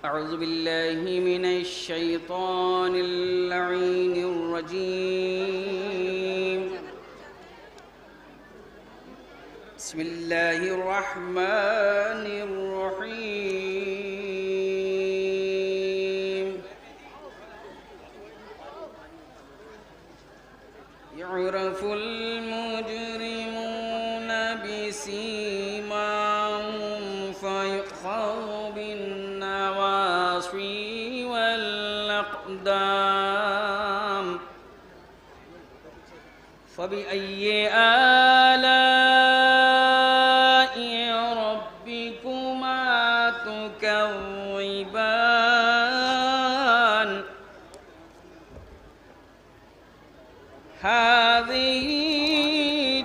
أعوذ بالله من الشيطان اللعين الرجيم. بسم الله الرحمن الرحيم. يعرف المجرمون بسيماهم فيؤخذ بالنواصي والأقدام. فبأي آلاء ربكما تكذبان. هذه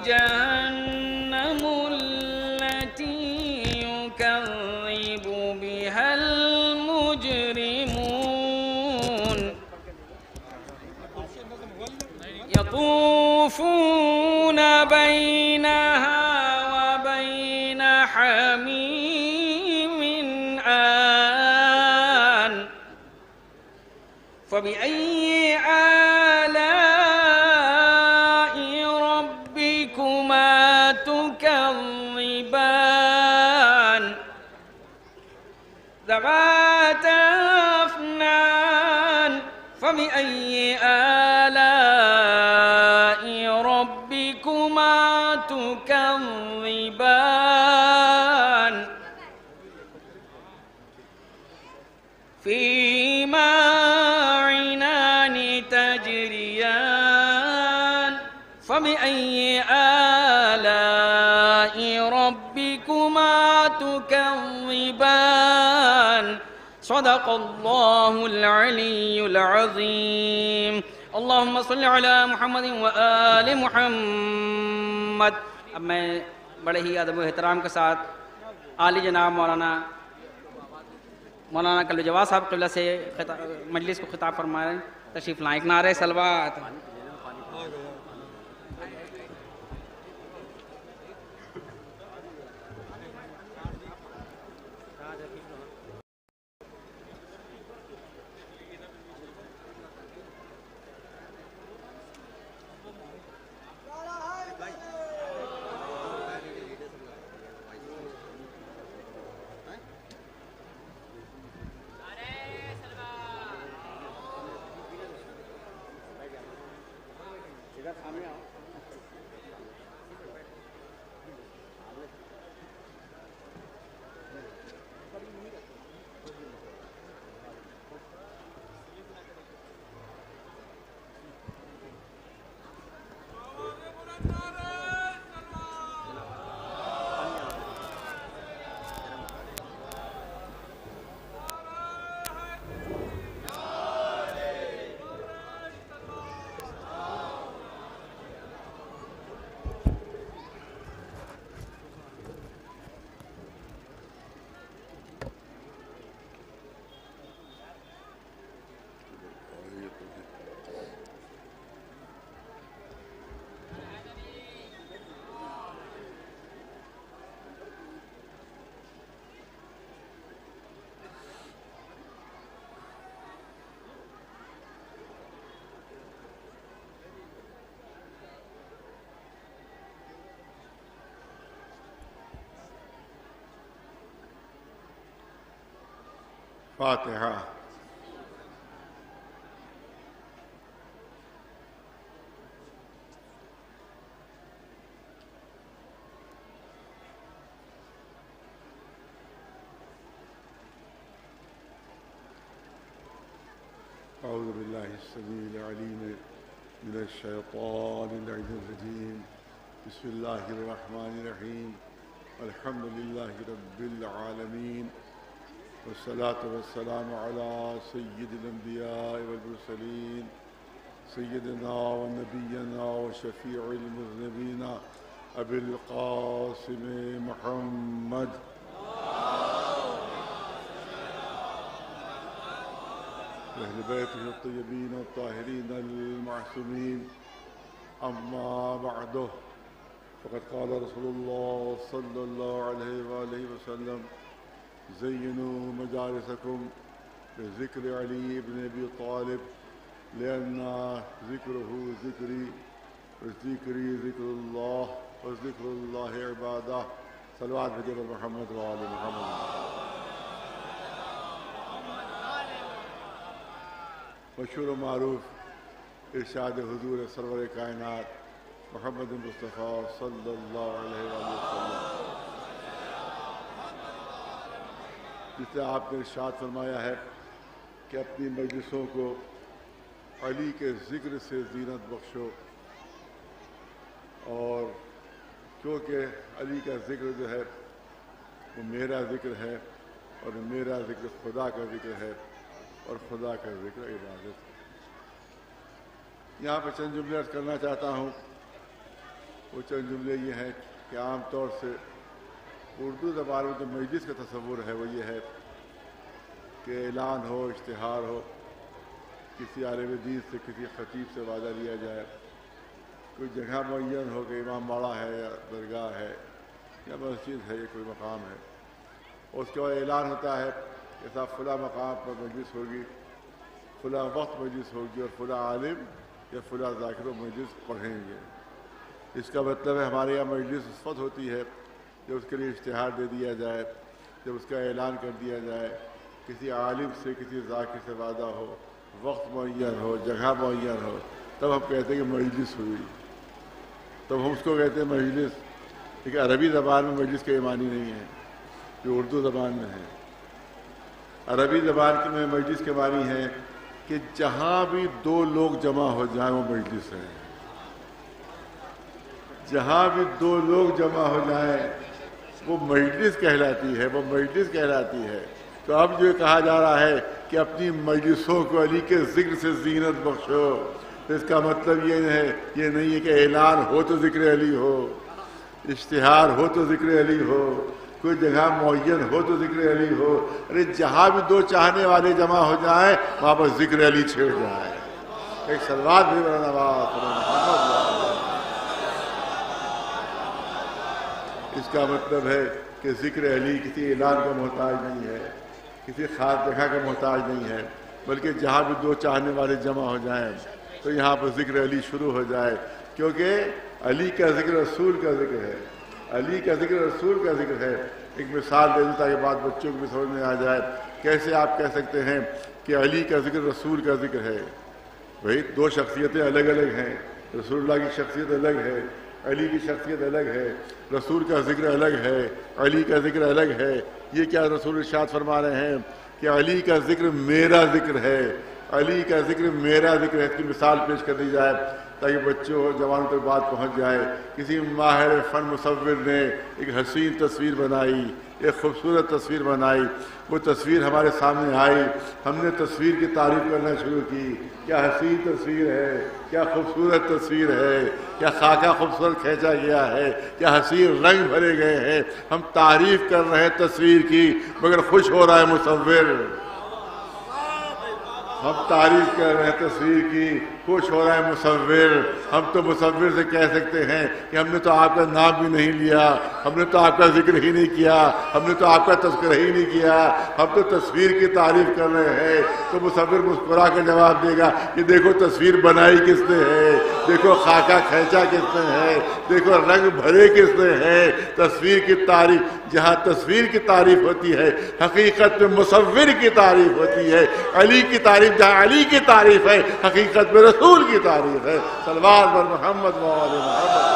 جهنم التي يكذب بها المجرمون. يطوفون بينها وبين حميم آن. فبأي آلاء ربكما تكذبان. ذواتا أفنان. فبأي آلاء ربكما تكذبان. فيهما عينان تجريان. فبأي آلاء ربكما تكذبان. صدق الله العلي العظيم. اللهم صل على محمد وآل محمد. اب میں بڑے ہی ادب و احترام کے ساتھ عالی جناب مولانا کلب جواد صاحب قبلہ سے مجلس کو خطاب فرمائیں. تشریف لائیں. نعرہ صلوات. فاتحہ. اعوذ باللہ السمیع العلیم من الشیطان الرجیم. بسم اللہ الرحمن الرحیم. الحمد للہ رب العالمین والصلاة والسلام على سید الانبیاء والمرسلین سیدنا ونبینا وشفیع المذنبین ابی القاسم محمد. اہل بیتہ الطیبین الطاہرین المعصومین. اما بعد فقد قال رسول اللہ صلی اللہ علیہ وآلہ وسلم: زینوا مجالسکم ذکر علی ابن ابی طالب لأن ذکرہ ذکری وذکری ذکر اللہ وذکر اللہ عبادہ صلوات بجر محمد وآل محمد. مشہور و معروف ارشاد حضور سرور کائنات محمد مصطفیٰ صلی اللہ علیہ وسلم، جس سے آپ نے ارشاد فرمایا ہے کہ اپنی مجلسوں کو علی کے ذکر سے زینت بخشو، اور کیونکہ علی کا ذکر جو ہے وہ میرا ذکر ہے، اور میرا ذکر خدا کا ذکر ہے، اور خدا کا ذکر عبادت ہے. یہاں پہ چند جملے عرض کرنا چاہتا ہوں. وہ چند جملے یہ ہیں کہ عام طور سے اردو زبان میں جو مجلس کا تصور ہے وہ یہ ہے کہ اعلان ہو، اشتہار ہو، کسی عالم دین سے کسی خطیب سے وعدہ لیا جائے، کوئی جگہ معین ہو کہ امام باڑہ ہے یا درگاہ ہے یا مسجد ہے یا کوئی مقام ہے، اور اس کے بعد اعلان ہوتا ہے کہ صاحب فلاں مقام پر مجلس ہوگی، فلاں وقت مجلس ہوگی، اور فلاں عالم یا فلاں ذاکر و مجلس پڑھیں گے. اس کا مطلب ہے ہمارے یہاں مجلس اس وقت ہوتی ہے جب اس کے لیے اشتہار دے دیا جائے، جب اس کا اعلان کر دیا جائے، کسی عالم سے کسی ذاکر سے وعدہ ہو، وقت معین ہو، جگہ معین ہو، تب ہم کہتے ہیں کہ مجلس ہوئی، تب ہم اس کو کہتے ہیں مجلس. لیکن عربی زبان میں مجلس کے معنی نہیں ہے جو اردو زبان میں ہے. عربی زبان میں مجلس کے معنی ہے کہ جہاں بھی دو لوگ جمع ہو جائیں وہ مجلس ہے. جہاں بھی دو لوگ جمع ہو جائیں وہ مجلس کہلاتی ہے، وہ مجلس کہلاتی ہے. تو اب جو کہا جا رہا ہے کہ اپنی مجلسوں کو علی کے ذکر سے زینت بخشو، تو اس کا مطلب یہ نہیں ہے کہ اعلان ہو تو ذکر علی ہو، اشتہار ہو تو ذکر علی ہو، کوئی جگہ معین ہو تو ذکر علی ہو. ارے جہاں بھی دو چاہنے والے جمع ہو جائیں وہاں پر ذکر علی چھڑ جائے. ایک صلوات بھی بڑھنا محمد. اس کا مطلب ہے کہ ذکر علی کسی اعلان کا محتاج نہیں ہے، کسی خاص جگہ کا محتاج نہیں ہے، بلکہ جہاں بھی دو چاہنے والے جمع ہو جائیں تو یہاں پر ذکر علی شروع ہو جائے. کیونکہ علی کا ذکر رسول کا ذکر ہے، علی کا ذکر رسول کا ذکر ہے. ایک مثال دے دوں تاکہ بات بچوں کو بھی سمجھ میں آ جائے. کیسے آپ کہہ سکتے ہیں کہ علی کا ذکر رسول کا ذکر ہے؟ بھئی دو شخصیتیں الگ الگ ہیں. رسول اللہ کی شخصیت الگ ہے، علی کی شخصیت الگ ہے. رسول کا ذکر الگ ہے، علی کا ذکر الگ ہے. یہ کیا رسول ارشاد فرما رہے ہیں کہ علی کا ذکر میرا ذکر ہے، علی کا ذکر میرا ذکر ہے. اس کی مثال پیش کر دی جائے تاکہ بچوں اور جوانوں تک بات پہنچ جائے. کسی ماہر فن مصور نے ایک حسین تصویر بنائی، ایک خوبصورت تصویر بنائی. وہ تصویر ہمارے سامنے آئی، ہم نے تصویر کی تعریف کرنا شروع کی. کیا حسین تصویر ہے، کیا خوبصورت تصویر ہے، کیا خاکہ خوبصورت کھینچا گیا ہے، کیا حسین رنگ بھرے گئے ہیں. ہم تعریف کر رہے ہیں تصویر کی مگر خوش ہو رہا ہے مصور. ہم تعریف کر رہے ہیں تصویر کی، خوش ہو رہا ہے مصور. ہم تو مصور سے کہہ سکتے ہیں کہ ہم نے تو آپ کا نام بھی نہیں لیا، ہم نے تو آپ کا ذکر ہی نہیں کیا، ہم نے تو آپ کا تذکرہ ہی نہیں کیا، ہم تو تصویر کی تعریف کر رہے ہیں. تو مصور مسکرا کر جواب دے گا کہ دیکھو تصویر بنائی کس نے ہے، دیکھو خاکہ کھینچا کس نے ہے، دیکھو رنگ بھرے کس نے ہے. تصویر کی تعریف، جہاں تصویر کی تعریف ہوتی ہے حقیقت میں مصور کی تعریف ہوتی ہے. علی کی تعریف جہاں علی کی تعریف ہے حقیقت میں رسول کی تعریف ہے. صلوات بر محمد و آل محمد.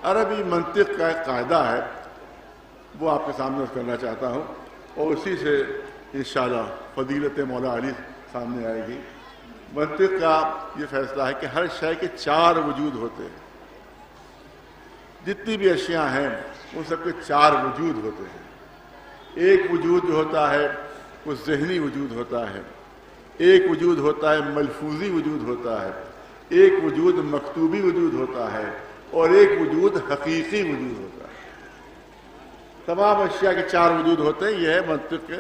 عربی منطق کا ایک قاعدہ ہے، وہ آپ کے سامنے کرنا چاہتا ہوں، اور اسی سے انشاءاللہ فضیلت مولا علی سامنے آئے گی. منطق کا یہ فیصلہ ہے کہ ہر شے کے چار وجود ہوتے ہیں. جتنی بھی اشیاء ہیں ان سب کے چار وجود ہوتے ہیں. ایک وجود جو ہوتا ہے وہ ذہنی وجود ہوتا ہے، ایک وجود ہوتا ہے ملفوظی وجود ہوتا ہے، ایک وجود مکتوبی وجود ہوتا ہے، اور ایک وجود حقیقی وجود ہوتا ہے. تمام اشیاء کے چار وجود ہوتے ہیں. یہ ہے منطق کے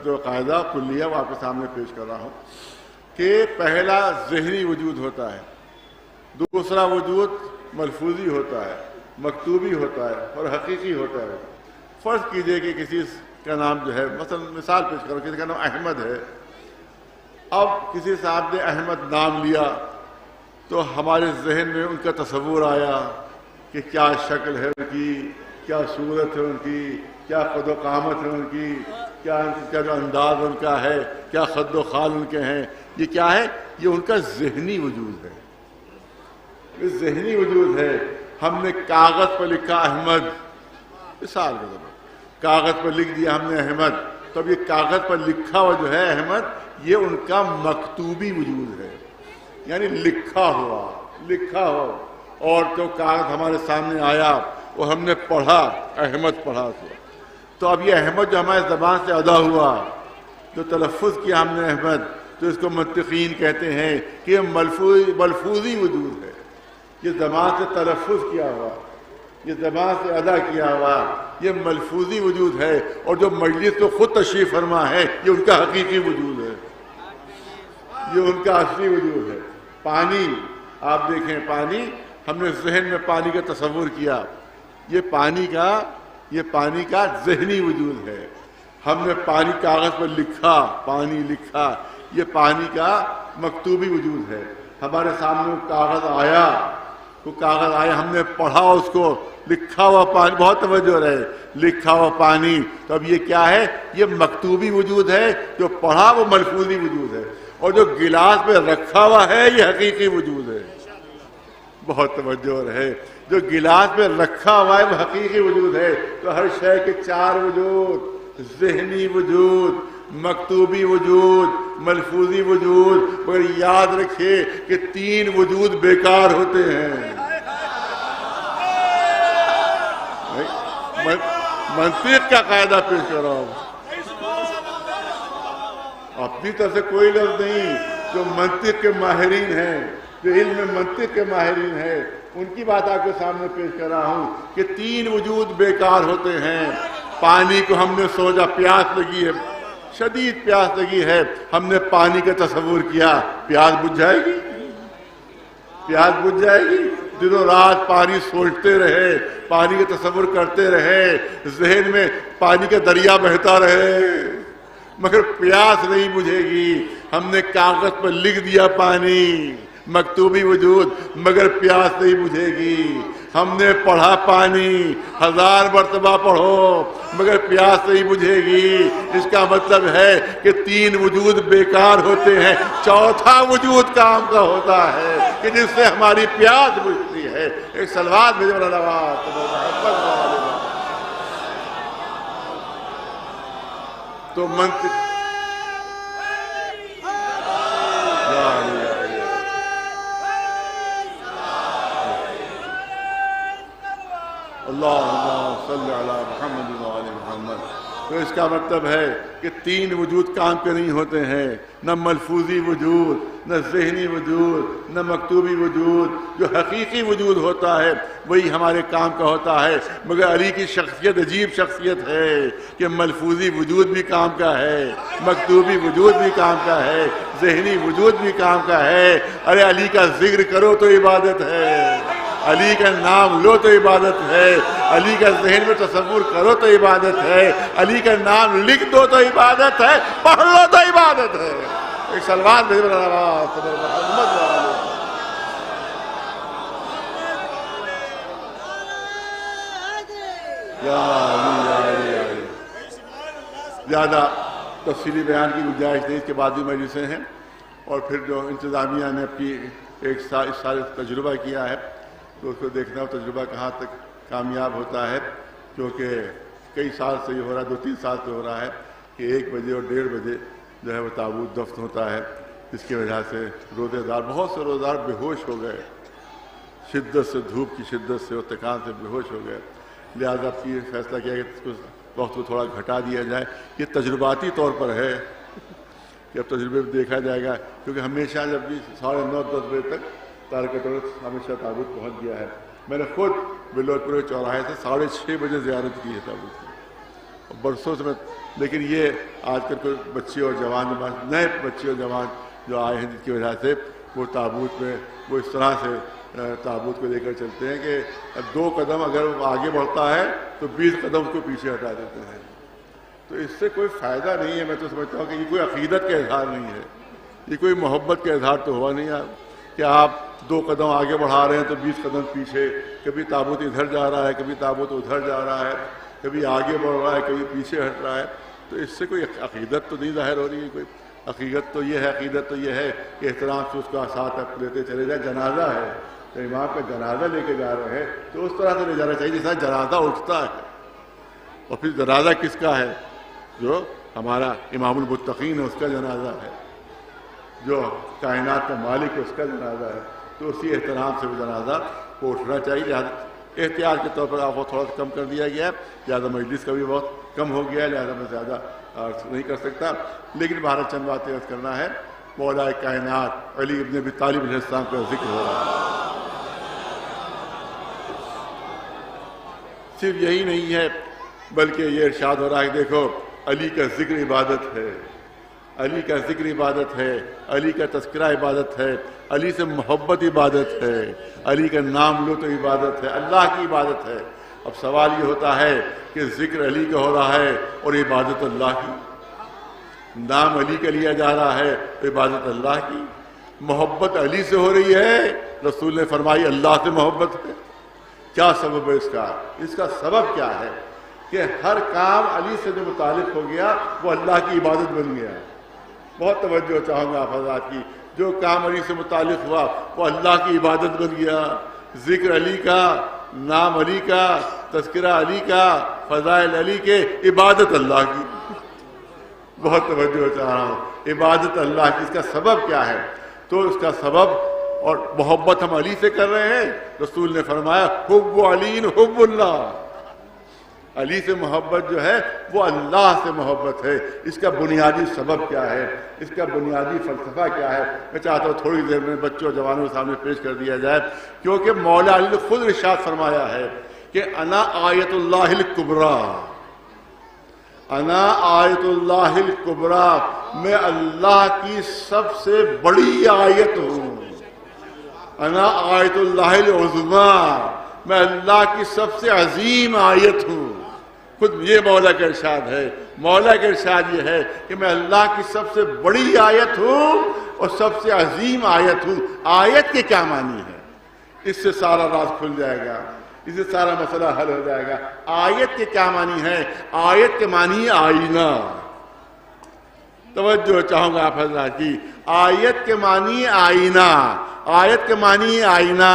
جو قاعدہ کلیہ وہ آپ کے سامنے پیش کر رہا ہوں کہ پہلا ذہنی وجود ہوتا ہے، دوسرا وجود ملفوظی ہوتا ہے، مکتوبی ہوتا ہے، اور حقیقی ہوتا ہے. فرض کیجئے کہ کسی کا نام جو ہے مثلا مثال پیش کرو کسی کا نام احمد ہے. اب کسی صاحب نے احمد نام لیا تو ہمارے ذہن میں ان کا تصور آیا کہ کیا شکل ہے ان کی, کیا صورت ہے ان کی, کیا قد و قامت ہے ان کی, کیا جو انداز ان کا ہے, کیا خد و خال ان کے ہیں. یہ کیا ہے؟ یہ ان کا ذہنی وجود ہے. یہ ذہنی وجود ہے. ہم نے کاغذ پر لکھا احمد, مثال کے طور پر کاغذ پر لکھ دیا ہم نے احمد, تو اب یہ کاغذ پر لکھا ہوا جو ہے احمد, یہ ان کا مکتوبی وجود ہے, یعنی لکھا ہوا. اور جو کاغذ ہمارے سامنے آیا وہ ہم نے پڑھا, احمد پڑھا. تو اب یہ احمد جو ہمارے زبان سے ادا ہوا, جو تلفظ کیا ہم نے احمد, تو اس کو منطقین کہتے ہیں کہ یہ ملفوظی وجود ہے. یہ زبان سے تلفظ کیا ہوا, یہ زبان سے ادا کیا ہوا, یہ ملفوظی وجود ہے. اور جو مجلس کو خود تشریف فرما ہے, یہ ان کا حقیقی وجود ہے, یہ ان کا اصلی وجود ہے. پانی آپ دیکھیں, پانی ہم نے ذہن میں پانی کا تصور کیا, یہ پانی کا ذہنی وجود ہے. ہم نے پانی کاغذ پر لکھا, پانی لکھا, یہ پانی کا مکتوبی وجود ہے. ہمارے سامنے وہ کاغذ آیا, ہم نے پڑھا اس کو, لکھا ہوا پانی, بہت توجہ رہے, لکھا ہوا پانی. تو اب یہ کیا ہے؟ یہ مکتوبی وجود ہے. جو پڑھا وہ ملفوظی وجود ہے. اور جو گلاس میں رکھا ہوا ہے یہ حقیقی وجود ہے. بہت توجہ رہے, جو گلاس میں رکھا ہوا ہے وہ حقیقی وجود ہے. تو ہر شے کے چار وجود, ذہنی وجود, مکتوبی وجود, ملفوظی وجود. مگر یاد رکھیے کہ تین وجود بیکار ہوتے ہیں. منطق کا قاعدہ پیش کر رہا ہوں, اپنی طرف سے کوئی لفظ نہیں. جو منطق کے ماہرین ہیں, جو علم منطق کے ماہرین ہیں, ان کی بات آپ کے سامنے پیش کر رہا ہوں کہ تین وجود بیکار ہوتے ہیں. پانی کو ہم نے سوچا, پیاس لگی ہے, شدید پیاس لگی ہے, ہم نے پانی کا تصور کیا, پیاس بجھ جائے گی؟ پیاس بجھ جائے گی؟ دنوں رات پانی سوچتے رہے, پانی کا تصور کرتے رہے, ذہن میں پانی کا دریا بہتا رہے, مگر پیاس نہیں بجھے گی. ہم نے کاغذ پر لکھ دیا پانی, مکتوبی وجود, مگر پیاس نہیں بجھے گی. ہم نے پڑھا پانی, 1000 مرتبہ پڑھو, مگر پیاس نہیں بجھے گی. اس کا مطلب ہے کہ تین وجود بیکار ہوتے ہیں, چوتھا وجود کام کا ہوتا ہے کہ جس سے ہماری پیاس بجھتی ہے. ایک صلوات بھیجو تو منطق اللہم صلی علی محمد وعلی محمد. تو اس کا مطلب ہے کہ تین وجود کام کے نہیں ہوتے ہیں, نہ ملفوظی وجود, نہ ذہنی وجود, نہ مکتوبی وجود. جو حقیقی وجود ہوتا ہے وہی ہمارے کام کا ہوتا ہے. مگر علی کی شخصیت عجیب شخصیت ہے کہ ملفوظی وجود بھی کام کا ہے, مکتوبی وجود بھی کام کا ہے, ذہنی وجود بھی کام کا ہے. ارے علی کا ذکر کرو تو عبادت ہے, علی کا نام لو تو عبادت ہے, علی کا ذہن میں تصور کرو تو عبادت ہے, علی کا نام لکھ دو تو عبادت ہے, پڑھ لو تو عبادت ہے. ایک صلوات بھیجو محمد. زیادہ تفصیلی بیان کی گنجائش نہیں, اس کے بعد بھی مجلسیں ہیں. اور پھر جو انتظامیہ نے اپنی ایک سال تجربہ کیا ہے, تو اس کو دیکھنا ہو تجربہ کہاں تک کامیاب ہوتا ہے. کیونکہ کئی سال سے یہ ہو رہا ہے, 2-3 سال سے ہو رہا ہے کہ 1 بجے اور 1:30 بجے جو ہے وہ تابوت دفن ہوتا ہے. اس کی وجہ سے روزے دار, بہت سے روزے دار بے ہوش ہو گئے, شدت سے, دھوپ کی شدت سے اور تکان سے بے ہوش ہو گئے. لہٰذا یہ فیصلہ کیا کہ اس کو وقت کو تھوڑا گھٹا دیا جائے. یہ تجرباتی طور پر ہے کہ اب تجربے میں دیکھا جائے گا, کیونکہ ہمیشہ جب بھی 9:30-10 بجے تک تارکۃ ہمیشہ تابوت پہنچ گیا ہے. میں نے خود بلوچ پورے چوراہے سے 6:30 بجے زیارت کی ہے تابوت کی, برسوں سے میں. لیکن یہ آج کل کوئی بچے اور جوان, نئے بچے اور جوان جو آئے ہیں, جس کی وجہ سے وہ تابوت میں وہ اس طرح سے تابوت کو لے کر چلتے ہیں کہ 2 قدم اگر وہ آگے بڑھتا ہے تو 20 قدم اس کو پیچھے ہٹا دیتے ہیں. تو اس سے کوئی فائدہ نہیں ہے. میں تو سمجھتا ہوں کہ یہ کوئی عقیدت کا اظہار نہیں ہے, یہ کوئی محبت کا اظہار تو ہوا نہیں کہ آپ 2 قدم آگے بڑھا رہے ہیں تو 20 قدم پیچھے. کبھی تابوت ادھر جا رہا ہے, کبھی تابوت ادھر جا رہا ہے, کبھی آگے بڑھ رہا ہے, کبھی پیچھے ہٹ رہا ہے. تو اس سے کوئی عقیدت تو نہیں ظاہر ہو رہی ہے. کوئی عقیدت تو یہ ہے کہ احترام سے اس کا ساتھ لیتے چلے جائیں. جنازہ ہے تو امام کا جنازہ لے کے جا رہے ہیں تو اس طرح سے لے جانا چاہیے جیسا جنازہ اٹھتا ہے. اور پھر جنازہ کس کا ہے؟ جو ہمارا امام المتقین ہے اس کا جنازہ ہے, جو کائنات کا مالک ہے اس کا جنازہ ہے. تو اسی احترام سے وہ جنازہ کو اٹھنا چاہیے. لہٰذا احتیاط کے طور پر آپ کو تھوڑا سا کم کر دیا گیا ہے, لہٰذا مجلس کا بھی بہت کم ہو گیا ہے, لہٰذا میں زیادہ نہیں کر سکتا. لیکن بہرحال چند باتیں عرض کرنا ہے. مولا کائنات علی ابن ابی طالب علیہ السلام کا ذکر ہو رہا ہے. صرف یہی نہیں ہے بلکہ یہ ارشاد ہو رہا ہے کہ دیکھو علی کا ذکر عبادت ہے, علی کا ذکر عبادت ہے, علی کا تذکرہ عبادت ہے, علی سے محبت عبادت ہے, علی کا نام لو تو عبادت ہے, اللہ کی عبادت ہے. اب سوال یہ ہوتا ہے کہ ذکر علی کا ہو رہا ہے اور عبادت اللہ کی, نام علی کا لیا جا رہا ہے تو عبادت اللہ کی, محبت علی سے ہو رہی ہے. رسول نے فرمائی اللہ سے محبت ہے. کیا سبب ہے اس کا؟ اس کا سبب کیا ہے کہ ہر کام علی سے جو متعلق ہو گیا وہ اللہ کی عبادت بن گیا. بہت توجہ چاہوں گا آپ حضرات کی. جو کام علی سے متعلق ہوا وہ اللہ کی عبادت بن گیا. ذکر علی کا, نام علی کا, تذکرہ علی کا, فضائل علی کے, عبادت اللہ کی. بہت توجہ چاہ رہا ہوں, عبادت اللہ کی. اس کا سبب کیا ہے؟ تو اس کا سبب اور محبت ہم علی سے کر رہے ہیں. رسول نے فرمایا حب علی حب اللہ, علی سے محبت جو ہے وہ اللہ سے محبت ہے. اس کا بنیادی سبب کیا ہے؟ اس کا بنیادی فلسفہ کیا ہے؟ میں چاہتا ہوں تھوڑی دیر میں بچوں جوانوں کے سامنے پیش کر دیا جائے, کیونکہ مولا علی نے خود ارشاد فرمایا ہے کہ انا آیت اللہ الکبریٰ, انا آیت اللہ الکبریٰ, میں اللہ کی سب سے بڑی آیت ہوں. انا آیت اللہ العظمیٰ, میں اللہ کی سب سے عظیم آیت ہوں. خود یہ مولا کا ارشاد ہے. مولا کا ارشاد یہ ہے کہ میں اللہ کی سب سے بڑی آیت ہوں اور سب سے عظیم آیت ہوں. آیت کے کیا معنی ہے؟ اس سے سارا راز کھل جائے گا, اس سے سارا مسئلہ حل ہو جائے گا. آیت کے کیا معنی ہے؟ آیت کے معنی آئینہ. توجہ چاہوں گا آپ حضرات کی. آیت کے معنی آئینہ, آیت کے معنی آئینہ.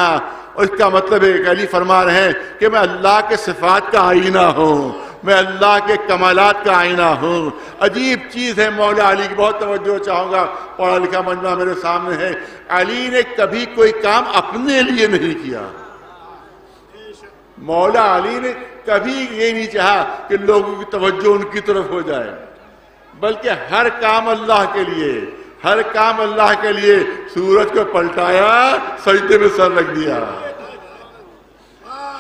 اور اس کا مطلب ہے کہ علی فرما رہے ہیں کہ میں اللہ کے صفات کا آئینہ ہوں, میں اللہ کے کمالات کا آئینہ ہوں. عجیب چیز ہے مولا علی کی. بہت توجہ چاہوں گا, پڑھا لکھا مجمع میرے سامنے ہے. علی نے کبھی کوئی کام اپنے لیے نہیں کیا. مولا علی نے کبھی یہ نہیں چاہا کہ لوگوں کی توجہ ان کی طرف ہو جائے, بلکہ ہر کام اللہ کے لیے, ہر کام اللہ کے لیے. سورج کو پلٹایا, سجدے میں سر رکھ دیا.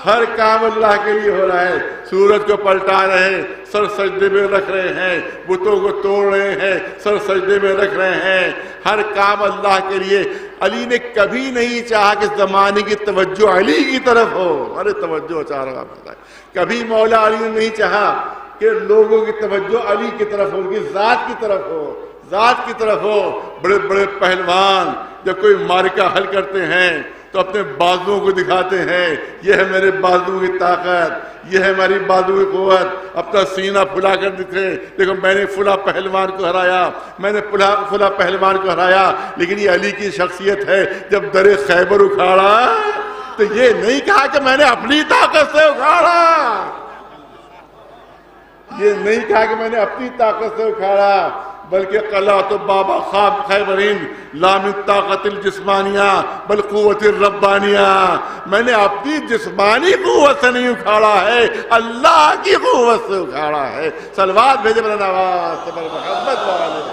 ہر کام اللہ کے لیے ہو رہا ہے. سورج کو پلٹا رہے ہیں, سر سجدے میں رکھ رہے ہیں. بتوں کو توڑ رہے ہیں, سر سجدے میں رکھ رہے ہیں. ہر کام اللہ کے لیے. علی نے کبھی نہیں چاہا کہ زمانے کی توجہ علی کی طرف ہو. ارے توجہ چاہ رہا ہوں. کبھی مولا علی نے نہیں چاہا کہ لوگوں کی توجہ علی کی طرف ہو, ان کی ذات کی طرف ہو, ذات کی طرف ہو. بڑے بڑے پہلوان جب کوئی معرکہ حل کرتے ہیں تو اپنے بازوؤں کو دکھاتے ہیں, یہ ہے میرے بازو کی طاقت, یہ ہے ہماری بازو کی قوت. اپنا سینہ پھلا کر دکھے, دیکھو میں نے فلاں پہلوان کو ہرایا, میں نے فلاں پہلوان کو ہرایا. لیکن یہ علی کی شخصیت ہے. جب در خیبر اکھاڑا تو یہ نہیں کہا کہ میں نے اپنی طاقت سے اکھاڑا, یہ نہیں کہا کہ میں نے اپنی طاقت سے اکھاڑا, بلکہ قلعۃ بابا خواب خیبرین لا من طاقت الجسمانیہ بل قوت الربانیہ. میں نے اپنی جسمانی قوت سے نہیں اکھاڑا ہے, اللہ کی قوت سے اکھاڑا ہے. صلوات بھیجے بر نواز پر محمد والے.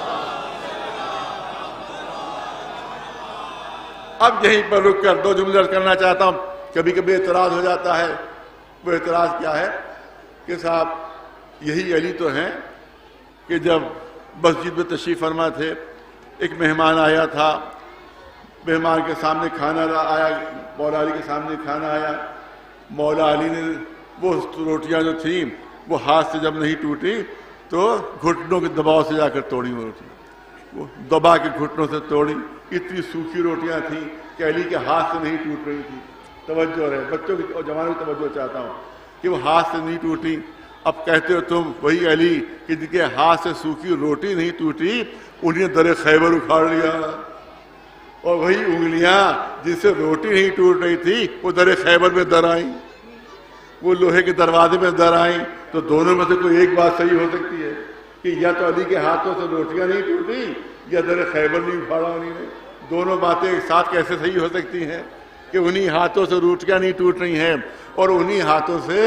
اب یہیں پر رک کر 2 جملے کرنا چاہتا ہوں. کبھی کبھی اعتراض ہو جاتا ہے. وہ اعتراض کیا ہے کہ صاحب یہی علی تو ہیں کہ جب مسجد میں تشریف فرما تھے, ایک مہمان آیا تھا, مہمان کے سامنے کھانا آیا، مولا علی کے سامنے کھانا آیا، مولا علی نے وہ روٹیاں جو تھیں وہ ہاتھ سے جب نہیں ٹوٹی تو گھٹنوں کے دباؤ سے جا کر توڑی وہ روٹی، وہ دبا کے گھٹنوں سے توڑی. اتنی سوکھی روٹیاں تھیں کہ علی کے ہاتھ سے نہیں ٹوٹ رہی تھی. توجہ رہے، بچوں کی اور جوانوں کی توجہ چاہتا ہوں کہ وہ ہاتھ سے نہیں ٹوٹی. اب کہتے ہو تم وہی علی کہ جن کے ہاتھ سے سوکھی روٹی نہیں ٹوٹی انہیں در خیبر اکھاڑ لیا، اور وہی انگلیاں جن سے روٹی نہیں ٹوٹ رہی تھی وہ در خیبر میں در آئیں، وہ لوہے کے دروازے میں در آئیں. تو دونوں میں سے کوئی ایک بات صحیح ہو سکتی ہے کہ یا تو علی کے ہاتھوں سے روٹیاں نہیں ٹوٹی یا در خیبر نہیں اکھاڑا انہیں نے. دونوں باتیں ایک ساتھ کیسے صحیح ہو سکتی ہیں کہ انہی ہاتھوں سے روٹیاں نہیں ٹوٹ رہی ہیں اور انہی ہاتھوں سے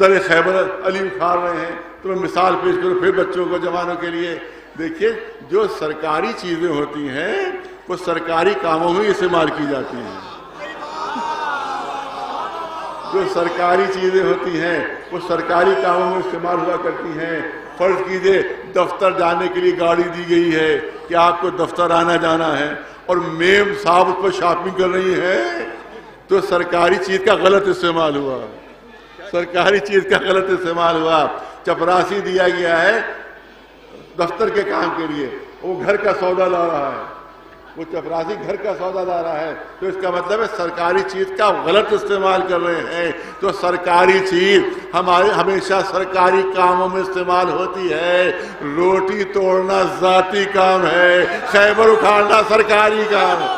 در خیبر علی اکھاڑ رہے ہیں. تو میں مثال پیش کروں پھر بچوں کو، جوانوں کے لیے. دیکھیے جو سرکاری چیزیں ہوتی ہیں وہ سرکاری کاموں میں استعمال کی جاتی ہیں. جو سرکاری چیزیں ہوتی ہیں وہ سرکاری کاموں میں استعمال ہوا کرتی ہیں. فرض کیجئے دفتر جانے کے لیے گاڑی دی گئی ہے کہ آپ کو دفتر آنا جانا ہے اور میم صاحب اس پر شاپنگ کر رہی ہے تو سرکاری چیز کا غلط استعمال ہوا، سرکاری چیز کا غلط استعمال ہوا. چپراسی دیا گیا ہے دفتر کے کام کے لیے، وہ گھر کا سودا لا رہا ہے، وہ چپراسی گھر کا سودا لا رہا ہے، تو اس کا مطلب ہے سرکاری چیز کا غلط استعمال کر رہے ہیں. تو سرکاری چیز ہمارے ہمیشہ سرکاری کاموں میں استعمال ہوتی ہے. روٹی توڑنا ذاتی کام ہے، خیبر اکھاڑنا سرکاری کام ہے.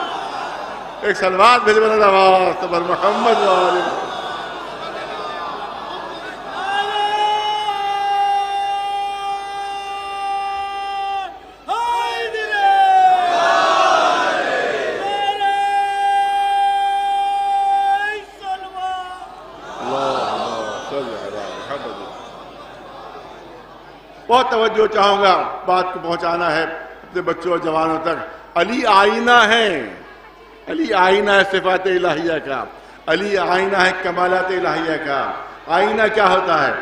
ایک سلوات بھیج بنا نواز پر محمد والے. بہت توجہ چاہوں گا، بات کو پہنچانا ہے اپنے بچوں اور جوانوں تک. علی آئینہ ہے، علی آئینہ ہے صفات الہیہ کا، علی آئینہ ہے کمالات الہیہ کا. آئینہ کیا ہوتا ہے؟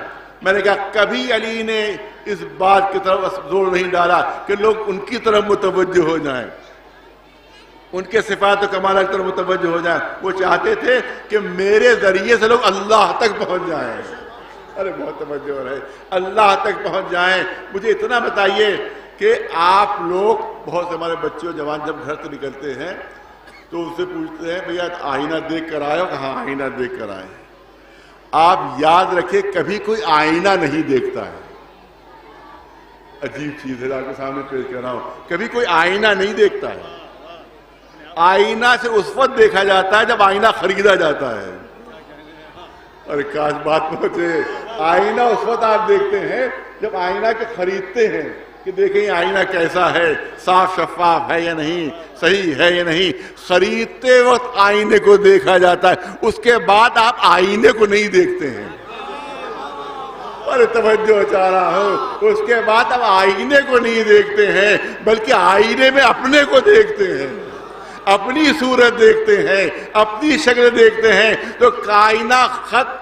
میں نے کہا کبھی علی نے اس بات کی طرف زور نہیں ڈالا کہ لوگ ان کی طرف متوجہ ہو جائیں، ان کے صفات و کمالات کی طرف متوجہ ہو جائیں. وہ چاہتے تھے کہ میرے ذریعے سے لوگ اللہ تک پہنچ جائیں. ارے بہت توجہ رہے، اللہ تک پہنچ جائیں. مجھے اتنا بتائیے کہ آپ لوگ بہت سے ہمارے بچے جوان جب گھر سے نکلتے ہیں تو ان سے پوچھتے ہیں بھیا آئینہ دیکھ کر آئے ہو؟ کہاں آئینہ دیکھ کر آئے. آپ یاد رکھیں کبھی کوئی آئینہ نہیں دیکھتا ہے. عجیب چیز ہے، آپ کے سامنے پیش کر رہا ہوں. کبھی کوئی آئینہ نہیں دیکھتا ہے. آئینہ سے اس وقت دیکھا جاتا ہے جب آئینہ خریدا جاتا ہے. ارے کاش بات پہنچے. آئینہ اس وقت آپ دیکھتے ہیں جب آئینہ کے خریدتے ہیں کہ دیکھیں آئینہ کیسا ہے، صاف شفاف ہے یا نہیں، صحیح ہے یا نہیں. خریدتے وقت آئینے کو دیکھا جاتا ہے، اس کے بعد آپ آئینے کو نہیں دیکھتے ہیں. ارے توجہ چاہ رہا ہوں، اس کے بعد آپ آئینے کو نہیں دیکھتے ہیں بلکہ آئینے میں اپنے کو دیکھتے ہیں، اپنی صورت دیکھتے ہیں، اپنی شکل دیکھتے ہیں. تو کائنہ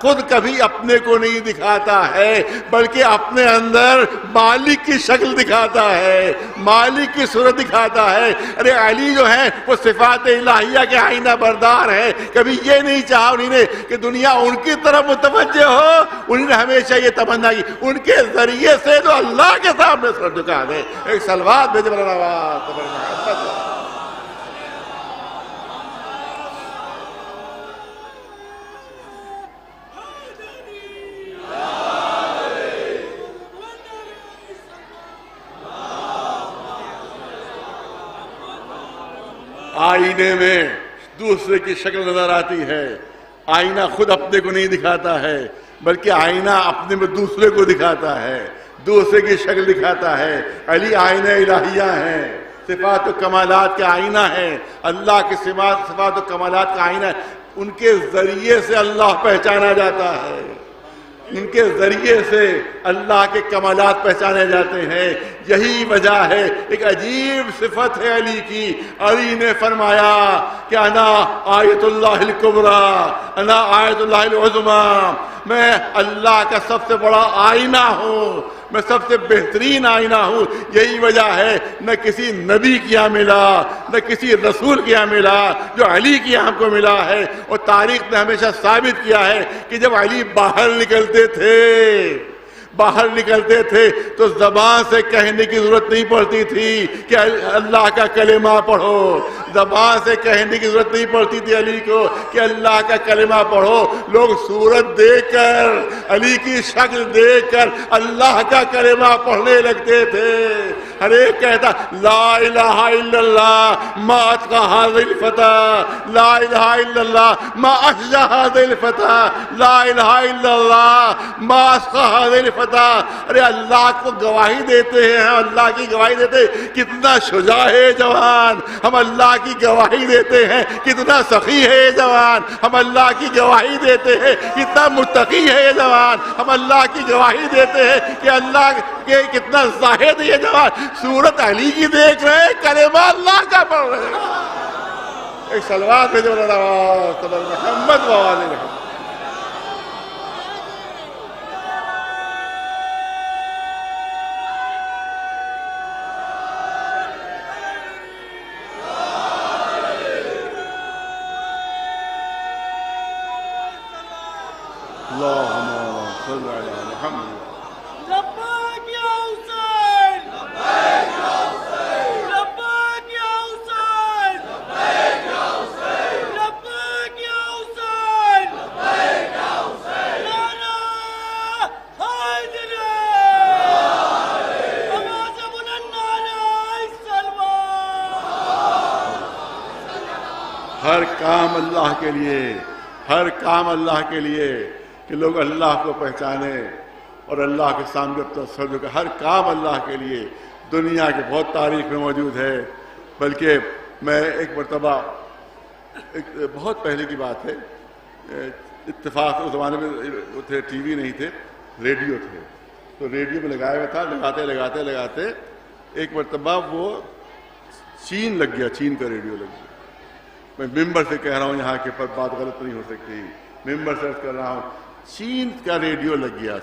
خود کبھی اپنے کو نہیں دکھاتا ہے بلکہ اپنے اندر مالک کی شکل دکھاتا ہے، مالک کی صورت دکھاتا ہے. ارے علی جو ہے وہ صفات الہیہ کے آئینہ بردار ہے. کبھی یہ نہیں چاہا انہوں نے کہ دنیا ان کی طرف متوجہ ہو. انہوں نے ہمیشہ یہ تمنا کی ان کے ذریعے سے تو اللہ کے سامنے سر جھکا دے. ایک سلوات بھیج بنا. آئینے میں دوسرے کی شکل نظر آتی ہے. آئینہ خود اپنے کو نہیں دکھاتا ہے بلکہ آئینہ اپنے میں دوسرے کو دکھاتا ہے، دوسرے کی شکل دکھاتا ہے. علی آئینہ الہیہ ہیں، صفات و کمالات کا آئینہ ہے، اللہ کے صفات و کمالات کا آئینہ ہے. ان کے ذریعے سے اللہ پہچانا جاتا ہے. ان کے ذریعے سے اللہ کے کمالات پہچانے جاتے ہیں. یہی وجہ ہے, ایک عجیب صفت ہے علی کی. علی نے فرمایا کہ انا آیت اللہ الکبریٰ, انا آیت اللہ العظمیٰ, میں اللہ کا سب سے بڑا آئینہ ہوں, میں سب سے بہترین آئینہ ہوں. یہی وجہ ہے نہ کسی نبی کے یہاں ملا, نہ کسی رسول کے یہاں ملا جو علی کے یہاں کو ملا ہے. اور تاریخ نے ہمیشہ ثابت کیا ہے کہ جب علی باہر نکلتے تھے تو زبان سے کہنے کی ضرورت نہیں پڑتی تھی کہ اللہ کا کلمہ پڑھو. زبان سے کہنے کی ضرورت نہیں پڑتی تھی علی کو کہ اللہ کا کلمہ پڑھو. لوگ صورت دیکھ کر, علی کی شکل دیکھ کر اللہ کا کلمہ پڑھنے لگتے تھے. ہر ایک کہتا لا الہ الا اللہ ما اتقى هذه الفتى, لا الہ الا اللہ ما اشجع هذه الفتى, لا الہ الا اللہ ما اسقى هذه الفتى. ارے اللہ کو گواہی دیتے ہیں, ہم اللہ کی گواہی دیتے ہیں کتنا شجاع ہے جوان. ہم اللہ کی گواہی دیتے ہیں کتنا سخی ہے یہ جوان. ہم اللہ کی گواہی دیتے ہیں کتنا متقی ہے یہ جوان. ہم اللہ کی گواہی دیتے ہیں کہ اللہ کے کتنا زاہد ہے یہ جوان. صورت علی کی دیکھ رہے ہیں, کلمہ اللہ کا پڑھ رہے ہیں. ایک صلوات بھیجو محمد وآلہ محمد. اللهم صل على محمد. لبیک یا حسین, لبیک یا حسین, لبیک یا حسین, لبیک یا حسین, لبیک یا حسین, لبیک یا حسین. نعرہ حیدر, آواز بلند نعرہ سلوات. ہر کام اللہ کے لیے, ہر کام اللہ کے لیے, کہ لوگ اللہ کو پہچانے اور اللہ کے سامنے تصور کا ہر کام اللہ کے لیے. دنیا کے بہت تاریخ میں موجود ہے. بلکہ میں ایک مرتبہ, ایک بہت پہلے کی بات ہے, اتفاق اس زمانے میں تھے ٹی وی نہیں تھے, ریڈیو تھے, تو ریڈیو میں لگایا ہوا تھا. لگاتے ایک مرتبہ وہ چین لگ گیا, چین کا ریڈیو لگ گیا. میں ممبر سے کہہ رہا ہوں, یہاں کے پر بات غلط نہیں ہو سکتی, ممبر سے کر رہا ہوں, چین کا ریڈیو لگ گیا.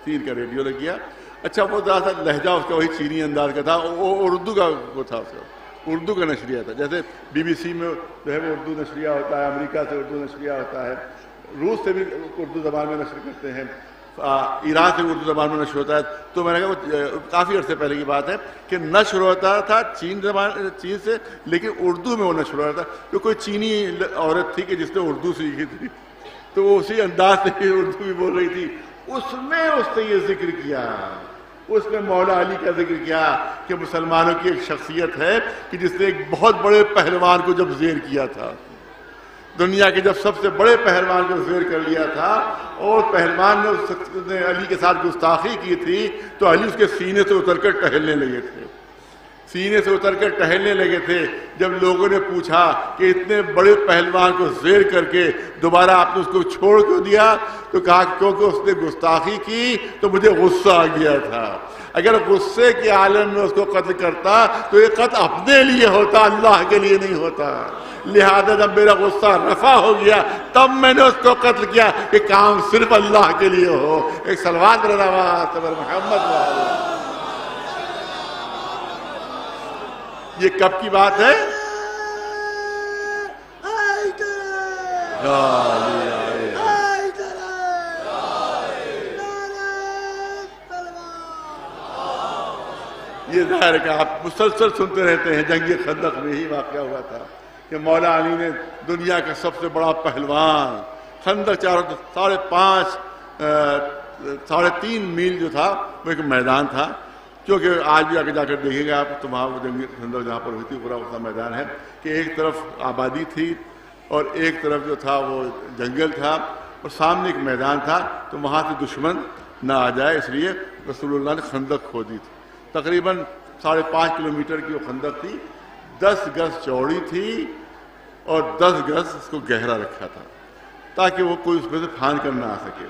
چین کا ریڈیو لگ گیا. اچھا وہ زیادہ تر لہجہ اس کا وہی چینی انداز کا تھا, وہ اردو کا وہ تھا, اس کا اردو کا نشریہ تھا. جیسے بی بی سی میں جو ہے وہ اردو نشریہ ہوتا ہے, امریکہ سے اردو نشریہ ہوتا ہے, روس سے بھی اردو زبان میں نشر کرتے ہیں, ایران سے اردو زبان میں نشر ہوتا ہے. تو میں نے کہا وہ کافی عرصے پہلے کی بات ہے کہ نشر ہوتا تھا چین سے, لیکن اردو میں وہ نشر ہوتا تھا. تو کوئی چینی عورت تھی کہ جس نے اردو سیکھی تھی, تو وہ اسی انداز سے اردو بھی بول رہی تھی. اس نے یہ ذکر کیا, اس نے مولا علی کا ذکر کیا کہ مسلمانوں کی ایک شخصیت ہے کہ جس نے ایک بہت بڑے پہلوان کو جب زیر کیا تھا, دنیا کے جب سب سے بڑے پہلوان کو زیر کر لیا تھا, اور پہلوان نے علی کے ساتھ گستاخی کی تھی, تو علی اس کے سینے سے اتر کر ٹہلنے لگے تھے. جب لوگوں نے پوچھا کہ اتنے بڑے پہلوان کو زیر کر کے دوبارہ آپ نے اس کو چھوڑ کیوں دیا, تو کہا کیونکہ اس نے گستاخی کی تو مجھے غصہ آ گیا تھا. اگر غصے کے عالم میں اس کو قتل کرتا تو یہ قتل اپنے لیے ہوتا, اللہ کے لیے نہیں ہوتا. لہذا جب میرا غصہ رفع ہو گیا تب میں نے اس کو قتل کیا کہ کام صرف اللہ کے لیے ہو. ایک صلوات محمد. یہ کب کی بات ہے؟ یہ ظاہر ہے کہ آپ مسلسل سنتے رہتے ہیں. جنگ خندق میں ہی واقعہ ہوا تھا کہ مولا علی نے دنیا کا سب سے بڑا پہلوان, خندق 3.5 میل جو تھا وہ ایک میدان تھا. کیونکہ آج بھی آگے جا کر دیکھیں گے آپ تو وہاں وہ جنگ خندق جہاں پر ہوئی تھی پورا اس میدان ہے کہ ایک طرف آبادی تھی اور ایک طرف جو تھا وہ جنگل تھا, اور سامنے ایک میدان تھا. تو وہاں سے دشمن نہ آ جائے اس لیے رسول اللہ نے خندق کھودی تھی. تقریباً 5.5 کلومیٹر کی وہ خندق تھی, 10 گز چوڑی تھی اور 10 گز اس کو گہرا رکھا تھا تاکہ وہ کوئی اس میں سے پھان کر نہ آ سکے.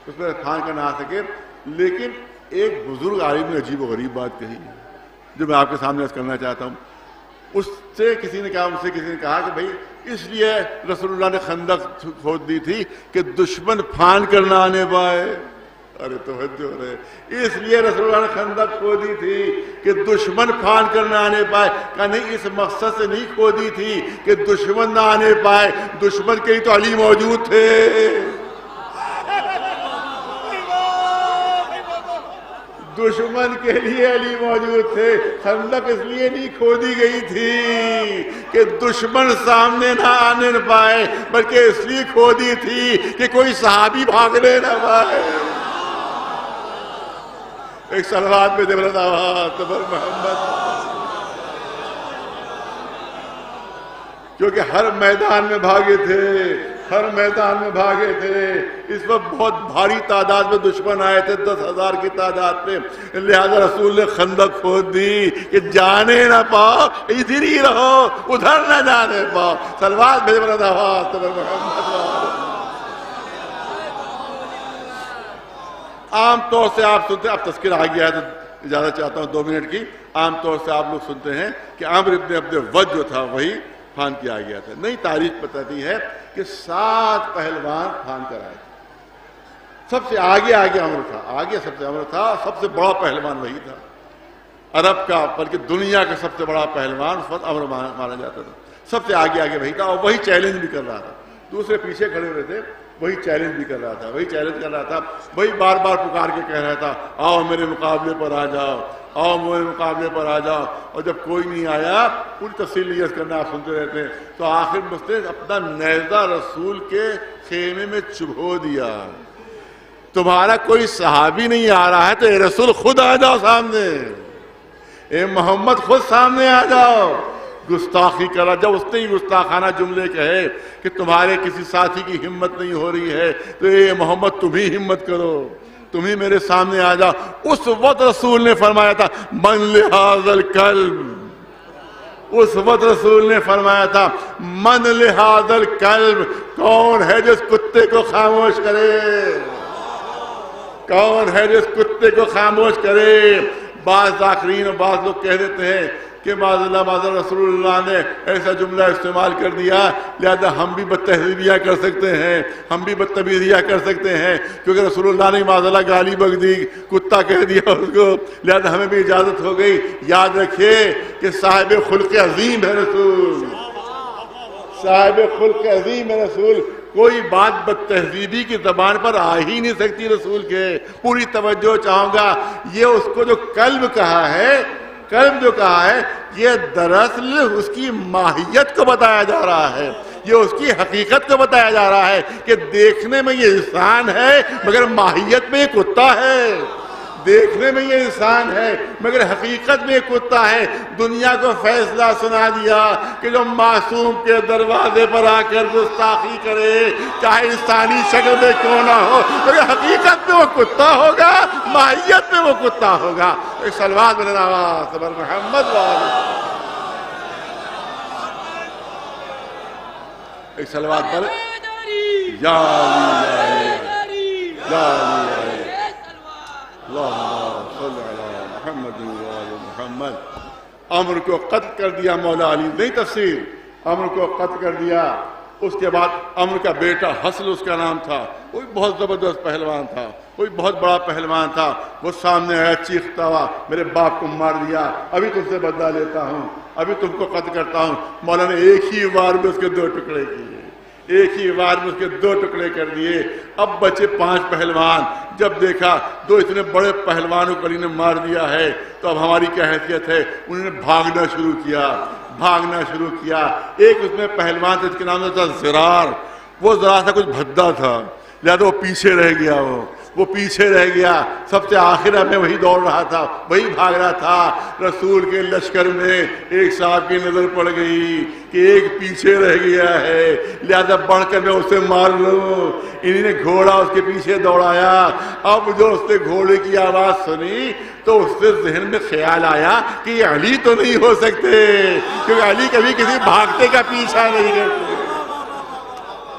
اس میں پھان کر نہ آ سکے. لیکن ایک بزرگ عالم نے عجیب و غریب بات کہی ہے جو میں آپ کے سامنے عرض کرنا چاہتا ہوں. اس سے کسی نے کہا کہ بھائی اس لیے رسول اللہ نے خندق کھود دی تھی کہ دشمن پھان کر نہ آنے پائے. ارے توجہ رہے, اس لیے رسول اللہ نے خندق کھودی تھی کہ دشمن پھان کر نہ آنے پائے. کہ نہیں, اس مقصد سے نہیں کھودی تھی کہ دشمن نہ آنے پائے, دشمن کے ہی تو علی موجود تھے. دشمن کے لیے علی موجود تھے. خندق اس لیے نہیں کھودی گئی تھی کہ دشمن سامنے نہ آنے نہ پائے, بلکہ اس لیے کھودی تھی کہ کوئی صحابی بھاگنے نہ پائے. ایک صلوات میں جبرت آواز تبر محمد, کیونکہ ہر میدان میں بھاگے تھے, ہر میدان میں بھاگے تھے. اس وقت بہت بھاری تعداد میں دشمن آئے تھے, 10,000 کی تعداد میں. لہذا رسول نے خندق کھود دی کہ جانے نہ پاؤ, ادھر ہی رہو, ادھر نہ جانے پاؤ. صلوات بھیج بنا آواز تبر محمد. عام طور سے آپ سنتے ہیں, اب تذکرہ آ گیا ہے تو اجازت چاہتا ہوں 2 منٹ کی. عام طور سے آپ لوگ سنتے ہیں کہ عمرو ابن عبد الود جو تھا وہی پھان کیا گیا تھا. نہیں, تاریخ بتاتی ہے کہ 7 پہلوان پھان کر آئے تھے. سب سے آگے عمرو تھا, آگے سب سے عمرو تھا. سب سے بڑا پہلوان وہی تھا عرب کا, بلکہ دنیا کا سب سے بڑا پہلوان عمرو مانا جاتا تھا. سب سے آگے وہی تھا, اور وہی چیلنج بھی کر رہا تھا. دوسرے پیچھے کھڑے ہوئے تھے, وہی چیلنج بھی کر رہا تھا, وہی بار بار پکار کے کہہ رہا تھا, آؤ میرے مقابلے پر آ جاؤ, آؤ میرے مقابلے پر آ جاؤ. اور جب کوئی نہیں آیا, پوری تفصیل نہیں کرنا, آپ سنتے رہتے ہیں, تو آخر میں اس نے اپنا نیزہ رسول کے خیمے میں چبھو دیا. تمہارا کوئی صحابی نہیں آ رہا ہے تو اے رسول خود آ جاؤ سامنے, اے محمد خود سامنے آ جاؤ. گستاخی کرا. جب اس نے ہی گستاخانہ جملے کہے کہ تمہارے کسی ساتھی کی ہمت نہیں ہو رہی ہے تو اے محمد تم ہی ہمت کرو, تم ہی میرے سامنے آ جاؤ. اس وقت رسول نے فرمایا تھا من لہذا الکلب, اس وقت رسول نے فرمایا تھا من لہذا الکلب, کون ہے جس کتے کو خاموش کرے, کون ہے جس کتے کو خاموش کرے. بعض ذاکرین اور بعض لوگ کہہ دیتے ہیں کہ معاذ اللہ رسول اللہ نے ایسا جملہ استعمال کر دیا, لہذا ہم بھی بدتہذیبیاں کر سکتے ہیں, ہم بھی بدتمیزیاں کر سکتے ہیں, کیونکہ رسول اللہ نے معاذ اللہ گالی بک دی, کتا کہہ دیا اس کو, لہذا ہمیں بھی اجازت ہو گئی. یاد رکھیے کہ صاحب خلق عظیم ہے رسول, صاحب خلق عظیم ہے رسول. کوئی بات بدتہذیبی کی زبان پر آ ہی نہیں سکتی رسول کے. پوری توجہ چاہوں گا. یہ اس کو جو قلب کہا ہے, قلب جو کہا ہے, یہ دراصل اس کی ماہیت کو بتایا جا رہا ہے, یہ اس کی حقیقت کو بتایا جا رہا ہے کہ دیکھنے میں یہ انسان ہے مگر ماہیت میں یہ کتا ہے. دیکھنے میں یہ انسان ہے مگر حقیقت میں یہ کتا ہے. دنیا کو فیصلہ سنا دیا کہ جو معصوم کے دروازے پر آ کر گستاخی کرے, چاہے انسانی شکل میں کیوں نہ ہو, مگر حقیقت میں وہ کتا ہوگا, ماہیت میں وہ کتا ہوگا. ایک صلوات میں آواز صبر محمد والی, ایک صلوات پر یا اللہم صلی علی محمد وعلی محمد. عمر کو قتل کر دیا مولا علی, نہیں تفسیر, عمر کو قتل کر دیا. اس کے بعد عمر کا بیٹا حسل اس کا نام تھا, وہ بھی بہت زبردست پہلوان تھا, وہ بھی بہت بڑا پہلوان تھا. وہ سامنے آیا چیختا ہوا, میرے باپ کو مار دیا, ابھی تم سے بدلہ لیتا ہوں, ابھی تم کو قتل کرتا ہوں. مولا نے ایک ہی وار میں اس کے 2 ٹکڑے کیے, ایک ہی وار میں اس کے 2 ٹکڑے کر دیے. اب بچے 5 پہلوان. جب دیکھا 2 اتنے بڑے پہلوانوں کو علی نے مار دیا ہے تو اب ہماری کیا حیثیت ہے. انہوں نے بھاگنا شروع کیا. ایک اس میں پہلوان تھا, اس کے نام تھا زرار. وہ ذرا سا کچھ بھدا تھا, لہذا وہ پیچھے رہ گیا. وہ پیچھے رہ گیا. سب سے آخر میں وہی دوڑ رہا تھا, وہی بھاگ رہا تھا. رسول کے لشکر میں ایک صاحب کی نظر پڑ گئی کہ ایک پیچھے رہ گیا ہے, لہذا بڑھ کر میں اسے مار لوں. انہوں نے گھوڑا اس کے پیچھے دوڑایا. اب جو اس نے گھوڑے کی آواز سنی تو اس سے ذہن میں خیال آیا کہ یہ علی تو نہیں ہو سکتے, کیونکہ علی کبھی کسی بھاگتے کا پیچھا نہیں کرتے.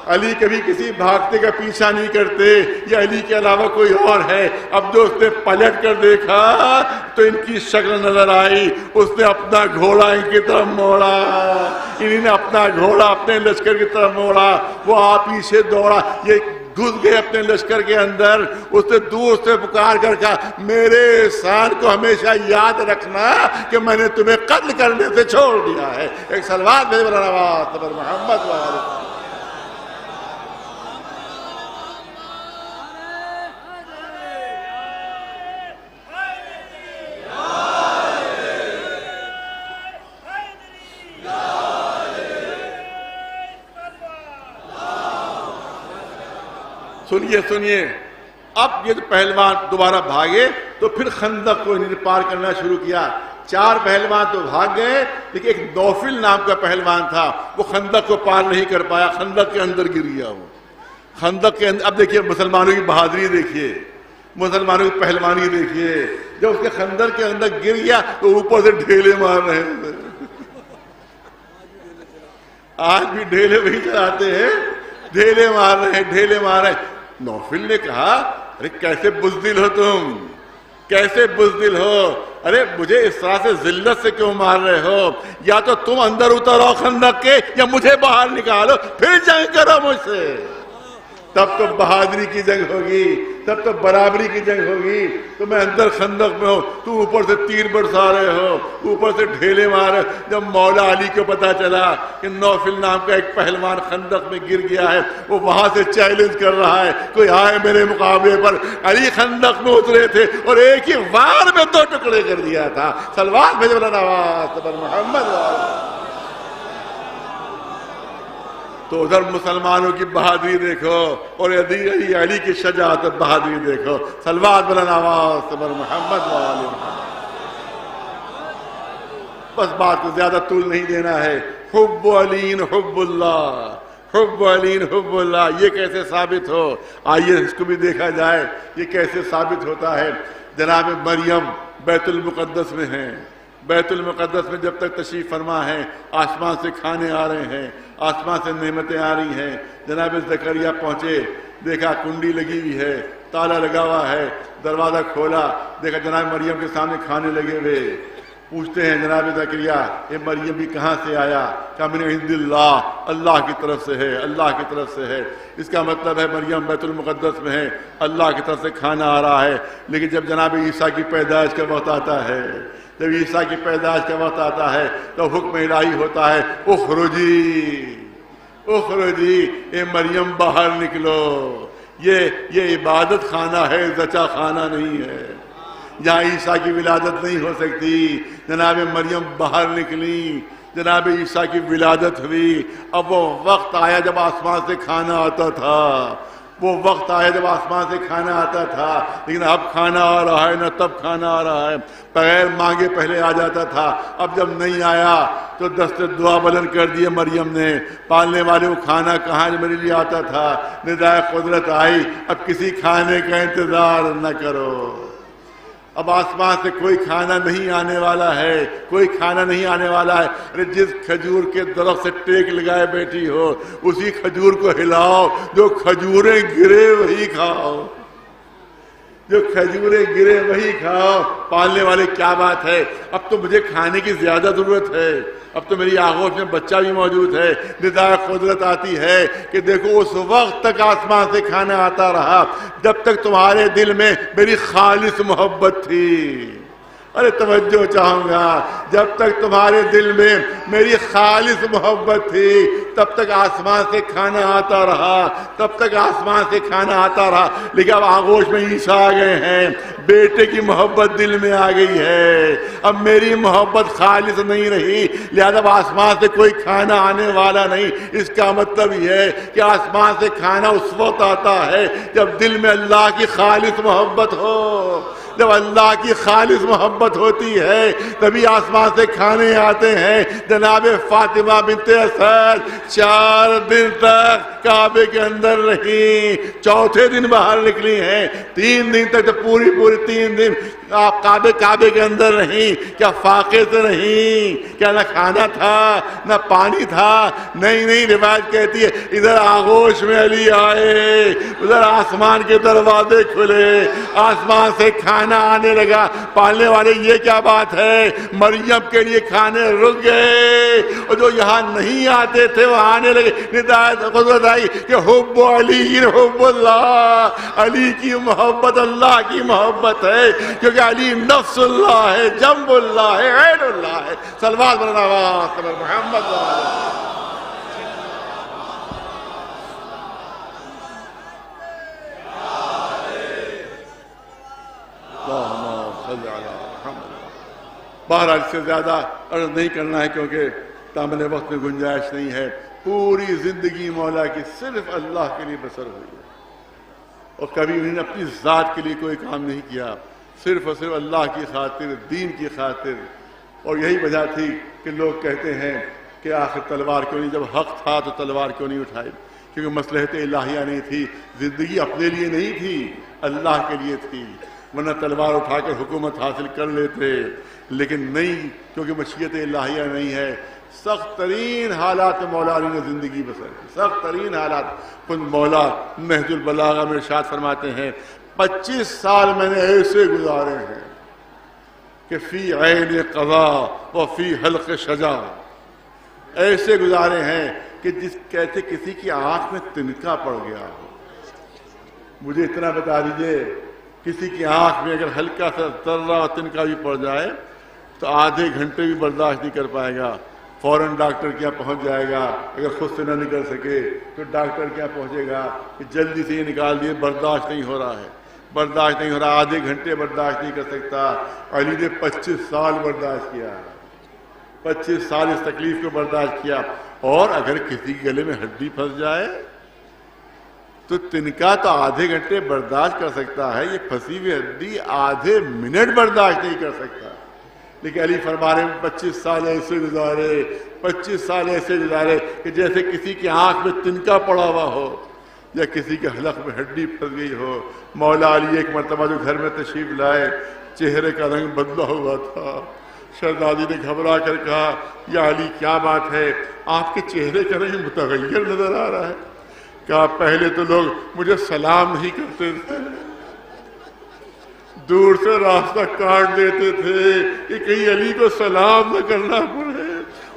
علی کبھی کسی بھاگتے کا پیچھا نہیں کرتے، یہ علی کے علاوہ کوئی اور ہے۔ اب جو اس نے پلٹ کر دیکھا تو ان کی شکل نظر آئی، اس نے اپنا گھوڑا ان کی طرف موڑا، انہوں نے اپنا گھوڑا اپنے لشکر کی طرف موڑا، وہ آپ پیچھے دوڑا، یہ گھس گئے اپنے لشکر کے اندر۔ اس نے دور سے پکار کر کہا میرے احسان کو ہمیشہ یاد رکھنا کہ میں نے تمہیں قتل کرنے سے چھوڑ دیا ہے۔ ایک صلوات بھیج بلند پر محمد و آلہ۔ سنیے سنیے، اب یہ پہلوان دوبارہ بھاگے تو پھر خندق کو انہیں پار کرنا شروع کیا۔ 4 پہلوان تو بھاگ گئے، لیکن ایک نوفل نام کا پہلوان تھا، وہ خندق کو پار نہیں کر پایا، خندق کے اندر گر گیا وہ۔ خندق کے اندر اب دیکھیے مسلمانوں کی بہادری دیکھیے، مسلمانوں کی پہلوانی دیکھیے، جب اس کے خندق کے اندر گر گیا تو اوپر سے ڈھیلے مار رہے ہیں۔ آج بھی ڈھیلے وہی چلاتے ہیں، ڈھیلے مار رہے ہیں، ڈھیلے مار رہے ہیں۔ نوفل نے کہا ارے کیسے بزدل ہو تم، کیسے بزدل ہو، ارے مجھے اس طرح سے ذلت سے کیوں مار رہے ہو؟ یا تو تم اندر اترو خندق کے یا مجھے باہر نکالو، پھر جنگ کرو مجھ سے، تب تو بہادری کی جنگ ہوگی، تب تو برابری کی جنگ ہوگی۔ تو میں اندر خندق میں ہوں، تو اوپر سے تیر برسا رہے ہو، اوپر سے ڈھیلے مارے۔ جب مولا علی کو پتا چلا کہ نوفل نام کا ایک پہلوان خندق میں گر گیا ہے، وہ وہاں سے چیلنج کر رہا ہے کوئی آئے میرے مقابلے پر۔ علی خندق میں اترے تھے اور ایک ہی وار میں 2 ٹکڑے کر دیا تھا۔ صلوات بھیج بلند پر محمد۔ تو ادھر مسلمانوں کی بہادری دیکھو اور علی کی شجاعت اور بہادری دیکھو۔ صلوات بلند آواز پر محمد و آل محمد۔ بس بات کو زیادہ طول نہیں دینا ہے۔ حب علی حب اللہ، حب علی حب اللہ، یہ کیسے ثابت ہو؟ آئیے اس کو بھی دیکھا جائے یہ کیسے ثابت ہوتا ہے۔ جناب مریم بیت المقدس میں ہیں، بیت المقدس میں جب تک تشریف فرما ہے، آسمان سے کھانے آ رہے ہیں، آسمان سے نعمتیں آ رہی ہیں۔ جناب زکریا پہنچے، دیکھا کنڈی لگی ہوئی ہے، تالا لگا ہوا ہے، دروازہ کھولا، دیکھا جناب مریم کے سامنے کھانے لگے ہوئے۔ پوچھتے ہیں جناب زکریا یہ مریم بھی کہاں سے آیا؟ کہا من عند اللہ، اللہ کی طرف سے ہے، اللہ کی طرف سے ہے۔ اس کا مطلب ہے مریم بیت المقدس میں ہے، اللہ کی طرف سے کھانا آ رہا ہے۔ لیکن جب جناب عیسیٰ کی پیدائش کا وقت آتا ہے، جب عیسیٰ کی پیدائش کا وقت آتا ہے تو حکم الہی ہوتا ہے اخرجی اخرجی، اے مریم باہر نکلو۔ یہ عبادت خانہ ہے، زچا خانہ نہیں ہے، یہاں عیسیٰ کی ولادت نہیں ہو سکتی۔ جناب مریم باہر نکلی، جناب عیسیٰ کی ولادت ہوئی۔ اب وہ وقت آیا جب آسمان سے کھانا آتا تھا، وہ وقت آیا جب آسمان سے کھانا آتا تھا، لیکن اب کھانا آ رہا ہے نہ تب کھانا آ رہا ہے۔ بغیر مانگے پہلے آ جاتا تھا، اب جب نہیں آیا تو دست دعا بلند کر دیے مریم نے۔ پالنے والے کو کھانا کہاں میرے لیے آتا تھا، ندائے قدرت آئی، اب کسی کھانے کا انتظار نہ کرو۔ اب آسمان سے کوئی کھانا نہیں آنے والا ہے، کوئی کھانا نہیں آنے والا ہے۔ ارے جس کھجور کے درخت سے ٹیک لگائے بیٹھی ہو اسی کھجور کو ہلاؤ، جو کھجوریں گرے وہی کھاؤ، جو کھجوریں گرے وہی کھاؤ۔ پالنے والے کیا بات ہے، اب تو مجھے کھانے کی زیادہ ضرورت ہے، اب تو میری آغوش میں بچہ بھی موجود ہے۔ ندائے قدرت آتی ہے کہ دیکھو اس وقت تک آسمان سے کھانا آتا رہا جب تک تمہارے دل میں میری خالص محبت تھی۔ ارے توجہ چاہوں گا، جب تک تمہارے دل میں میری خالص محبت تھی تب تک آسمان سے کھانا آتا رہا، تب تک آسمان سے کھانا آتا رہا۔ لیکن اب آغوش میں عیسیٰ آ گئے ہیں، بیٹے کی محبت دل میں آ گئی ہے، اب میری محبت خالص نہیں رہی، لہذا اب آسمان سے کوئی کھانا آنے والا نہیں۔ اس کا مطلب یہ ہے کہ آسمان سے کھانا اس وقت آتا ہے جب دل میں اللہ کی خالص محبت ہو، جب اللہ کی خالص محبت ہوتی ہے تبھی آسمان سے کھانے آتے ہیں. جناب فاطمہ بنت اسد 4 دن تک کعبے کے اندر رہی, چوتھے دن باہر نکلی ہیں. 3 دن تک تو پوری 3 دن آپ کعبے کے اندر رہیں. کیا فاقے سے رہیں؟ کیا نہ کھانا تھا نہ پانی تھا؟ نہیں, روایت کہتی ہے ادھر آغوش میں علی آئے, ادھر آسمان کے دروازے کھلے, آسمان سے کھانا آنے لگا. پالنے والے یہ کیا بات ہے, مریم کے لیے کھانے رک گئے, اور جو یہاں نہیں آتے تھے وہ آنے لگے. ہدایت قدرت آئی کہ حب علی حب اللہ, علی کی محبت اللہ کی محبت ہے, کیونکہ علی نفس اللہ ہے, جنب اللہ ہے, عین اللہ ہے. صلوات محمد بہرحال اس سے زیادہ عرض نہیں کرنا ہے کیونکہ دامن وقت میں گنجائش نہیں ہے. پوری زندگی مولا کی صرف اللہ کے لیے بسر ہوئی ہے, اور کبھی انہوں نے اپنی ذات کے لیے کوئی کام نہیں کیا, صرف اور صرف اللہ کی خاطر, دین کی خاطر. اور یہی وجہ تھی کہ لوگ کہتے ہیں کہ آخر تلوار کیوں نہیں, جب حق تھا تو تلوار کیوں نہیں اٹھائی, کیونکہ مصلحت الہیہ نہیں تھی. زندگی اپنے لیے نہیں تھی, اللہ کے لیے تھی, ورنہ تلوار اٹھا کر حکومت حاصل کر لیتے. لیکن نہیں, کیونکہ مشیت الہیہ نہیں ہے. سخت ترین حالات مولا علی نے زندگی بسر کی, سخت ترین حالات. خود مولا نہج البلاغہ میں ارشاد فرماتے ہیں 25 سال میں نے ایسے گزارے ہیں کہ فی عین قضا و فی حلق شجا, ایسے گزارے ہیں کہ جس کہتے کسی کی آنکھ میں تنکا پڑ گیا ہو. مجھے اتنا بتا دیجئے, کسی کی آنکھ میں اگر ہلکا سا ذرہ تنکا بھی پڑ جائے تو آدھے گھنٹے بھی برداشت نہیں کر پائے گا, فوراً ڈاکٹر کے یہاں پہنچ جائے گا. اگر خود سے نہ نکل سکے تو ڈاکٹر کے یہاں پہنچے گا کہ جلدی سے یہ نکال دیے, برداشت نہیں ہو رہا ہے, برداشت نہیں ہو رہا, آدھے گھنٹے برداشت نہیں کر سکتا. علی نے 25 سال برداشت کیا, 25 سال اس تکلیف کو برداشت کیا. اور اگر کسی کے گلے میں ہڈی پھنس جائے تو تنکا تو آدھے گھنٹے برداشت کر سکتا ہے, یہ پھنسی ہوئی ہڈی آدھے منٹ برداشت نہیں کر سکتا. لیکن علی فرما رہے ہیں 25 سال ایسے گزارے, 25 سال ایسے گزارے کہ جیسے کسی کی آنکھ میں تنکا پڑا ہوا ہو یا کسی کے حلق میں ہڈی پھنس گئی ہو. مولا علی ایک مرتبہ جو گھر میں تشریف لائے, چہرے کا رنگ بدلا ہوا تھا. شہزادی نے گھبرا کر کہا یا علی کیا بات ہے, آپ کے چہرے کا رنگ متغیر نظر آ رہا ہے. کہا پہلے تو لوگ مجھے سلام نہیں کرتے تھے, دور سے راستہ کاٹ دیتے تھے کہ کہیں علی کو سلام نہ کرنا پڑے,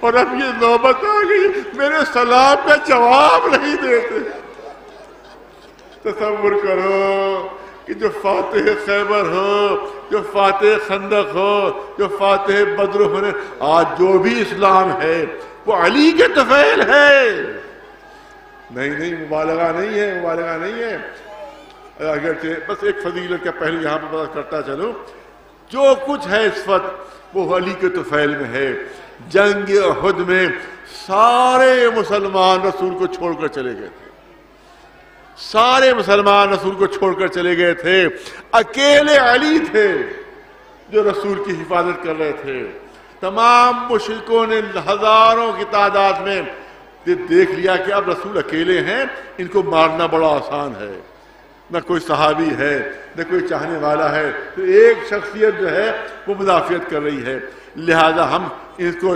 اور اب یہ نوبت آ گئی میرے سلام کا جواب نہیں دیتے. تصور کرو کہ جو فاتح خیبر ہو, جو فاتح خندق ہو, جو فاتح بدر ہو, آج جو بھی اسلام ہے وہ علی کے طفیل ہے. نہیں, مبالغہ نہیں ہے, مبالغہ نہیں ہے. اگرچہ بس ایک فضیلت کا پہلو یہاں پہ پتہ کرتا چلوں, جو کچھ ہے اس وقت وہ علی کے طفیل میں ہے. جنگ احد میں سارے مسلمان رسول کو چھوڑ کر چلے گئے تھے, سارے مسلمان رسول کو چھوڑ کر چلے گئے تھے. اکیلے علی تھے جو رسول کی حفاظت کر رہے تھے. تمام مشرکوں نے ہزاروں کی تعداد میں دیکھ لیا کہ اب رسول اکیلے ہیں, ان کو مارنا بڑا آسان ہے, نہ کوئی صحابی ہے نہ کوئی چاہنے والا ہے, تو ایک شخصیت جو ہے وہ مدافعت کر رہی ہے, لہذا ہم اس کو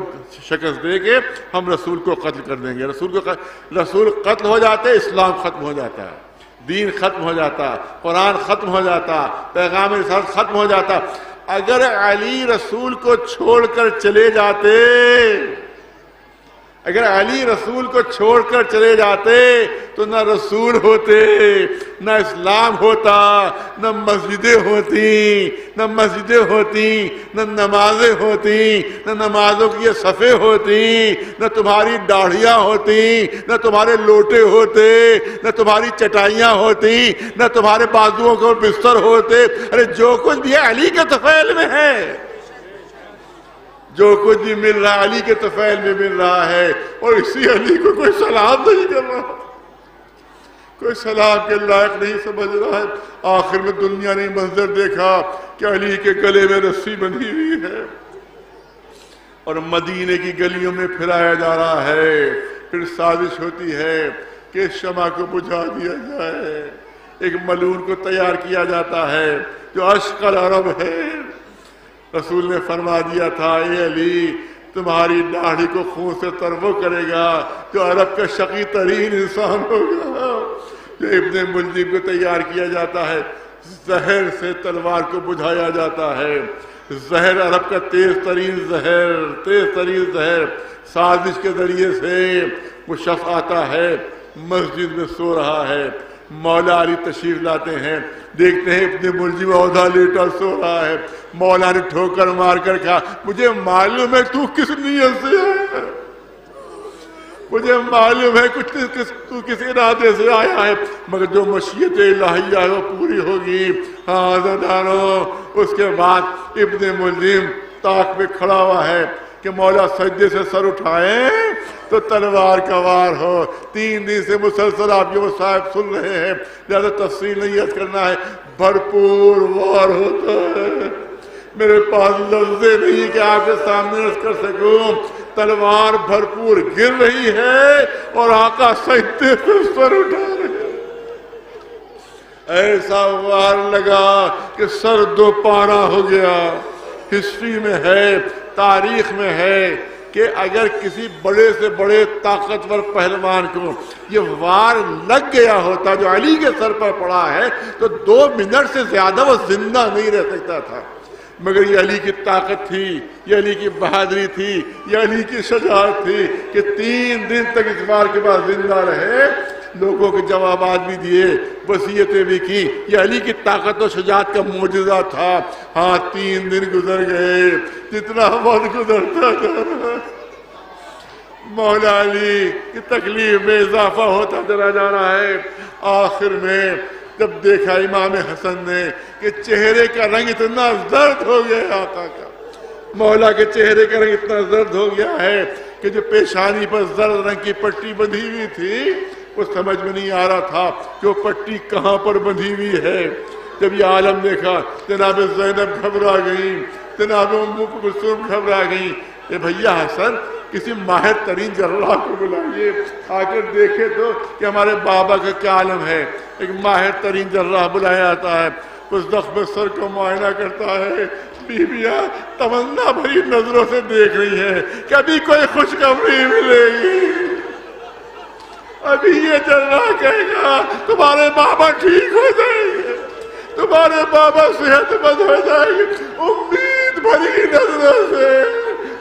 شکست دے کے ہم رسول کو قتل کر دیں گے. رسول قتل ہو جاتے, اسلام ختم ہو جاتا, دین ختم ہو جاتا, قرآن ختم ہو جاتا, پیغام رسالت ختم ہو جاتا. اگر علی رسول کو چھوڑ کر چلے جاتے, اگر علی رسول کو چھوڑ کر چلے جاتے تو نہ رسول ہوتے, نہ اسلام ہوتا, نہ مسجدیں ہوتی, نہ نمازیں ہوتی, نہ نمازوں کی صفیں ہوتی, نہ تمہاری داڑھیاں ہوتی, نہ تمہارے لوٹے ہوتے, نہ تمہاری چٹائیاں ہوتی, نہ تمہارے بازوؤں کے بستر ہوتے. ارے جو کچھ بھی ہے علی کے طفیل میں ہے, جو کچھ بھی مل رہا علی کے طفیل میں مل رہا ہے, اور اسی علی کو کوئی سلام نہیں کر رہا. کوئی سلام کے لائق نہیں سمجھ رہا ہے. آخر میں دنیا نے منظر دیکھا کہ علی کے گلے میں رسی بندھی ہوئی ہے اور مدینے کی گلیوں میں پھرایا جا رہا ہے. پھر سازش ہوتی ہے کہ شمع کو بجھا دیا جائے. ایک ملعون کو تیار کیا جاتا ہے جو اشقل عرب ہے. رسول نے فرما دیا تھا اے علی تمہاری داڑھی کو خون سے تر وہ کرے گا جو عرب کا شقی ترین انسان ہوگا. جو ابن ملجم کو تیار کیا جاتا ہے زہر سے تلوار کو بجھایا جاتا ہے. زہر عرب کا تیز ترین زہر سازش کے ذریعے سے وہ شخص آتا ہے مسجد میں سو رہا ہے. مولا علی تشریف لاتے ہیں دیکھتے ہیں ابن ملجم عہدہ لیٹا سو رہا ہے. مولا نے ٹھوکر مار کر کہا مجھے معلوم ہے تو کس نیت سے آیا ہے مجھے معلوم ہے تو کس ارادے سے آیا ہے مگر جو مشیت الہیہ ہے وہ پوری ہوگی. ہاں زدانو. اس کے بعد ابن ملجم طاق پہ کھڑا ہوا ہے کہ مولا سجدے سے سر اٹھائیں تو تلوار کا وار ہو. 3 دن سے مسلسل آپ یہ وہ صاحب سن رہے ہیں لہذا تفصیل نہیں یاد کرنا ہے. بھرپور وار ہوتا ہے. میرے پاس لفظیں نہیں کہ آپ کے سامنے عرض کر سکوں. تلوار بھرپور گر رہی ہے اور آقا سجدے سے سر اٹھا رہے ہیں. ایسا وار لگا کہ سر دو پارا ہو گیا. ہسٹری میں ہے تاریخ میں ہے کہ اگر کسی بڑے سے بڑے طاقتور پہلوان کو یہ وار لگ گیا ہوتا جو علی کے سر پر پڑا ہے تو 2 منٹ سے زیادہ وہ زندہ نہیں رہ سکتا تھا. مگر یہ علی کی طاقت تھی, یہ علی کی بہادری تھی, یہ علی کی شجاعت تھی کہ 3 دن تک اس وار کے بعد زندہ رہے. لوگوں کے جوابات بھی دیے, وصیتیں بھی کی. یہ علی کی طاقت و شجاعت کا معجزہ تھا. ہاں 3 دن گزر گئے. جتنا وقت گزرتا تھا مولا علی کی تکلیف میں اضافہ ہوتا چلا جا رہا ہے. آخر میں جب دیکھا امام حسن نے کہ چہرے کا رنگ اتنا زرد ہو گیا ہے آقا کا, مولا کے چہرے کا رنگ اتنا زرد ہو گیا ہے کہ جو پیشانی پر زرد رنگ کی پٹی بندھی ہوئی تھی وہ سمجھ میں نہیں آ رہا تھا کہ وہ پٹی کہاں پر بندھی ہوئی ہے. جب یہ عالم دیکھا جناب زینب گھبرا گئی, جناب ام کلثوم گھبرا گئی. اے بھیا حسن کسی ماہر ترین جراح کو بلائیے, آ کر دیکھے تو کہ ہمارے بابا کا کیا عالم ہے. ایک ماہر ترین جراح بلایا جاتا ہے, اس زخم سر کو معائنہ کرتا ہے. بیویاں تمنا بھری نظروں سے دیکھ رہی ہیں کبھی کوئی خوشخبری ملے گی. ابھی یہ جراح کہے گا تمہارے بابا ٹھیک ہو جائیں گے, تمہارے بابا صحت مند ہو جائیں گے. امید بھری نظروں سے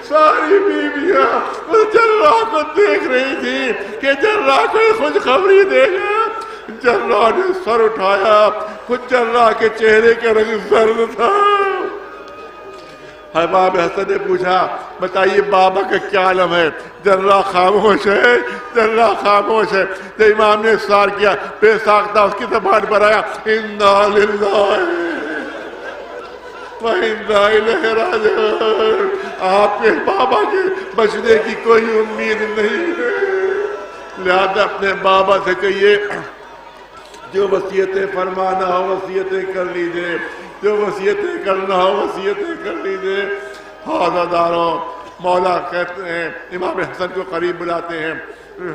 ساری بیویاں اس جراح کو دیکھ رہی تھی کہ جراح کوئی خوشخبری دے گا. جراح نے سر اٹھایا, خود جراح کے چہرے کا رنگ زرد تھا. امام حسن نے پوچھا بتائیے بابا کا کیا عالم ہے. جراح خاموش ہے, جراح خاموش ہے. تو امام نے اصرار کیا, بے ساختہ اس کی زبان پر آیا انا للہ وَإِنَّا إِلَيْهِ رَاجِعُونَ. آپ کے بابا کے بچنے کی کوئی امید نہیں ہے. لہذا اپنے بابا سے کہیے جو وصیتیں فرمانا ہو وصیتیں کر لیجئے, جو وصیتیں کرنا ہو وصیتیں کر لیجئے. حاضرداروں مولا کہتے ہیں امام حسن کو قریب بلاتے ہیں.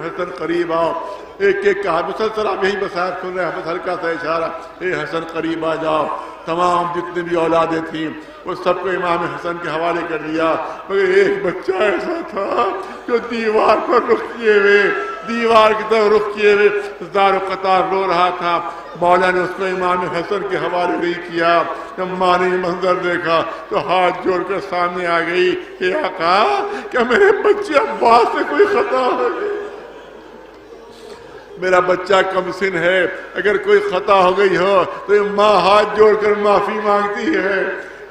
حسن قریب آؤ. ایک ایک کہا مسلسل آپ یہی مسائل سن رہے ہیں, بس ہلکا سا اشارہ اے حسن قریب آ جاؤ. تمام جتنی بھی اولادیں تھیں وہ سب کو امام حسن کے حوالے کر دیا. مگر ایک بچہ ایسا تھا جو دیوار پر رخ کیے ہوئے, دیوار کی طرف رخ کیے ہوئے زار و قطار رو رہا تھا. مولا نے اس کو امام حسن کے حوالے نہیں کیا. جب ماں نے یہ منظر دیکھا تو ہاتھ جوڑ کر سامنے آ گئی کہ آقا کیا میرے بچے عباس سے کوئی خطا ہو گئی؟ میرا بچہ کم سن ہے, اگر کوئی خطا ہو گئی ہو تو ماں ہاتھ جوڑ کر معافی مانگتی ہے.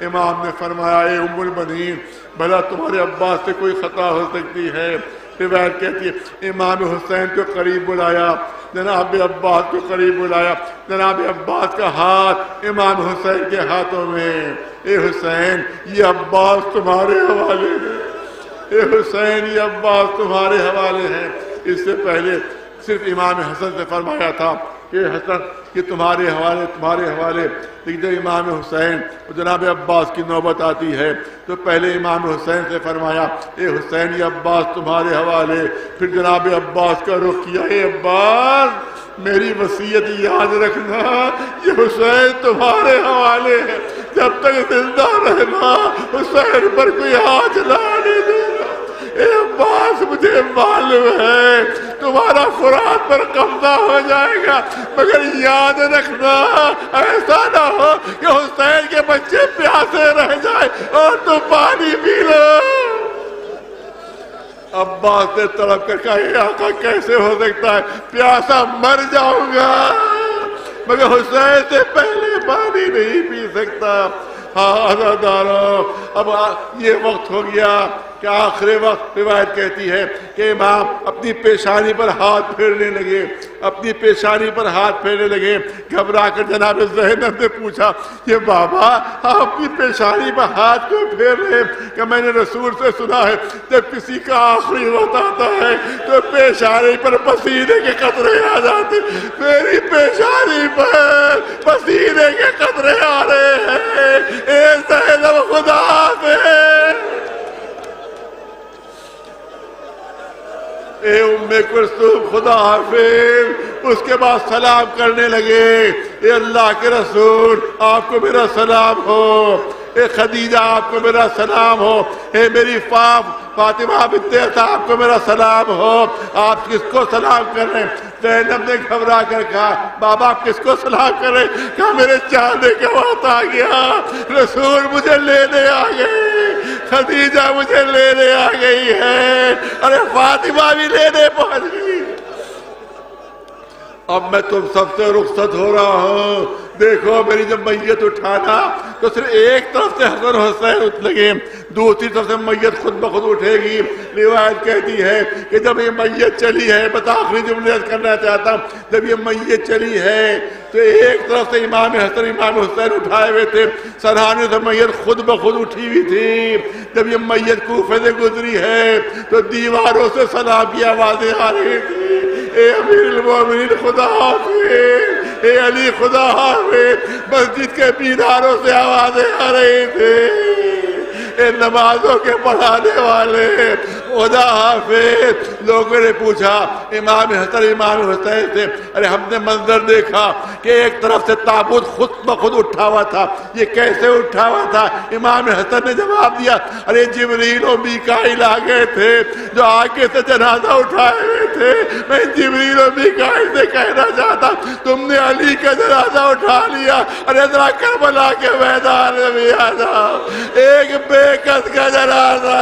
امام نے فرمایا اے ام البنین بھلا تمہارے عباس سے کوئی خطا ہو سکتی ہے؟ روایت کہتی ہے امام حسین کو قریب بلایا, جناب عباس کو قریب بلایا. جناب عباس کا ہاتھ امام حسین کے ہاتھوں میں. اے حسین یہ عباس تمہارے حوالے ہے, اے حسین یہ عباس تمہارے حوالے ہیں. اس سے پہلے صرف امام حسن سے فرمایا تھا کہ حسن کہ تمہارے حوالے لیکن جب امام حسین اور جناب عباس کی نوبت آتی ہے تو پہلے امام حسین سے فرمایا اے حسین یہ عباس تمہارے حوالے، پھر جناب عباس کا رخ کیا، اے عباس میری وصیت یاد رکھنا، یہ حسین تمہارے حوالے ہے، جب تک زندہ رہنا حسین پر کوئی ہاتھ نہ آنے دینا۔ اے عباس مجھے معلوم ہے تمہارا فرات پر قبضہ ہو جائے گا، مگر یاد رکھنا ایسا نہ ہو کہ حسین کے بچے پیاسے رہ جائیں اور تم پانی پی لو۔ عباس نے طلب کر کہا اے آقا کیسے ہو سکتا ہے، پیاسا مر جاؤں گا مگر حسین سے پہلے پانی نہیں پی سکتا۔ ہاں عزادارو اب یہ وقت ہو گیا کہ آخری وقت روایت کہتی ہے کہ امام اپنی پیشانی پر ہاتھ پھیرنے لگے، اپنی پیشانی پر ہاتھ پھیرنے لگے۔ گھبرا کر جناب زینب نے پوچھا یہ بابا آپ اپنی پیشانی پر ہاتھ کیوں پھیر رہے؟ کہ میں نے رسول سے سنا ہے جب کسی کا آخری وقت آتا ہے تو پیشانی پر پسینے کے قطرے آ جاتے، میری پیشانی پر پسینے کے قطرے آ رہے ہیں۔ اے زینب خدا حافظ، اے ام کلثوم خدا حافظ۔ اس کے بعد سلام کرنے لگے، اے اللہ کے رسول آپ کو میرا سلام ہو، اے خدیجہ آپ کو میرا سلام ہو، اے میری فاطمہ بنت اسد آپ کو میرا سلام ہو۔ آپ کس کو سلام کر رہے ہیں؟ زینب نے گھبرا کر کہا بابا آپ کس کو سلام کر رہے ہیں؟ کہا میرے چاہنے کا وقت آ گیا، رسول مجھے لینے آ گئے، خدیجہ مجھے لینے آ گئی ہے، ارے فاطمہ بھی لینے پہنچ گئی۔ اب میں تم سب سے رخصت ہو رہا ہوں، دیکھو میری جب میت اٹھانا تو صرف ایک طرف سے حسن حسین اٹھ لگے، دوسری طرف سے میت خود بخود اٹھے گی۔ روایت کہتی ہے کہ جب یہ میت چلی ہے، بتا آخری جملے کرنا چاہتا ہوں، جب یہ میت چلی ہے تو ایک طرف سے امام حسن امام حسین اٹھائے ہوئے تھے، سرحانے سے میت خود بخود اٹھی ہوئی تھی۔ جب یہ میت کوفے سے گزری ہے تو دیواروں سے سلام کی آوازیں آ رہی تھی، اے امیر المومنین خدا حافظ، اے علی خدا حافظ۔ مسجد کے میناروں سے آوازیں آ رہی تھی، اے نمازوں کے پڑھانے والے خدا حافظ۔ لوگوں نے پوچھا امام حسن امام حسین سے، ارے ہم نے منظر دیکھا کہ ایک طرف سے تابوت خود بخود اٹھا ہوا تھا، یہ کیسے اٹھا ہوا تھا؟ امام حسن نے جواب دیا ارے جبریل و میکائیل آ گئے تھے جو آگے سے جنازہ اٹھائے ہوئے تھے، میں جبریل و میکائیل سے کہنا چاہتا تم نے علی کا جنازہ اٹھا لیا، ارے ذرا کربلا کے میدان میں بھی آ جاؤ، ایک بے کس کا جنازہ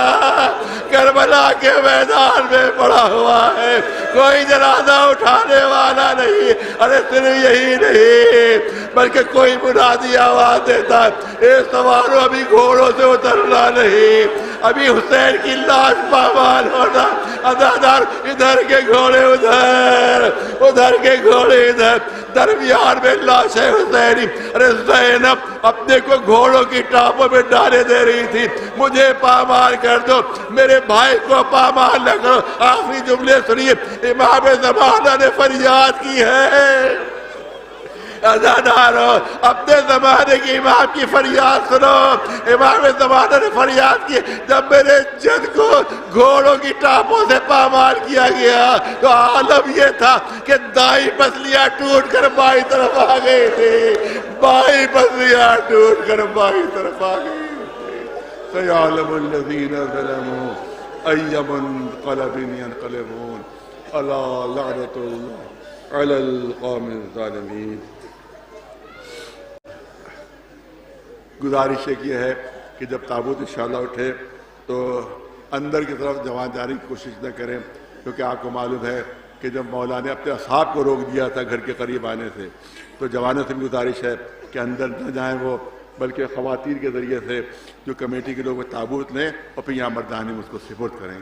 کربلا کے میدان میں پڑا ہوا ہے، کوئی جنازہ اٹھانے والا نہیں۔ ارے صرف یہی نہیں بلکہ کوئی منادی آواز دیتا ہے اے سواروں ابھی گھوڑوں سے اترنا نہیں، ابھی حسین کی لاش پامال ہونا، ادادار ادھر کے گھوڑے ادھر، ادھر کے گھوڑے ادھر، درمیان میں لاش ہے حسینی۔ ارے زینب اپنے کو گھوڑوں کی ٹاپوں میں ڈالے دے رہی تھی، مجھے پامال کر دو، میرے بھائی کو پامال نہ کرو۔ آخری جملے سنیے، امام زمانہ نے فریاد کی ہے، عزادارو اپنے زمانے کی امام کی فریاد سنو۔ امام زمانہ نے فریاد کی، جب میرے جد کو گھوڑوں کی ٹاپوں سے پامال کیا گیا تو عالم یہ تھا کہ دائیں پسلیاں ٹوٹ کر بائیں طرف آ گئی تھی، بائیں پسلیاں ٹوٹ کر بائیں طرف آ گئی تھی۔ سیعلم الذین ظلموا ای منقلب ینقلبون، الا لعنۃ اللہ علی القوم الظالمین۔ گزارش یہ ہے کہ جب تابوت انشاءاللہ اٹھے تو اندر کی طرف جوان جانے کی کوشش نہ کریں، کیونکہ آپ کو معلوم ہے کہ جب مولا نے اپنے اصحاب کو روک دیا تھا گھر کے قریب آنے سے، تو جوانوں سے بھی گزارش ہے کہ اندر نہ جائیں وہ، بلکہ خواتین کے ذریعے سے جو کمیٹی کے لوگ تابوت لیں اور پھر یہاں مردانی میں اس کو سپرد کریں۔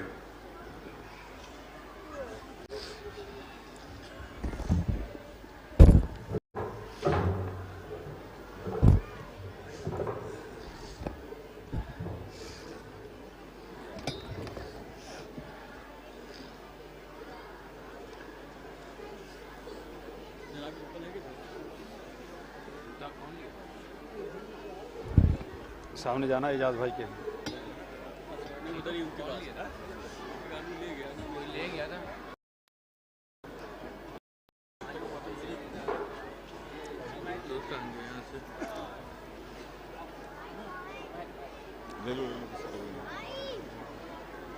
سامنے جانا ہے اعجاز بھائی کے. لے لو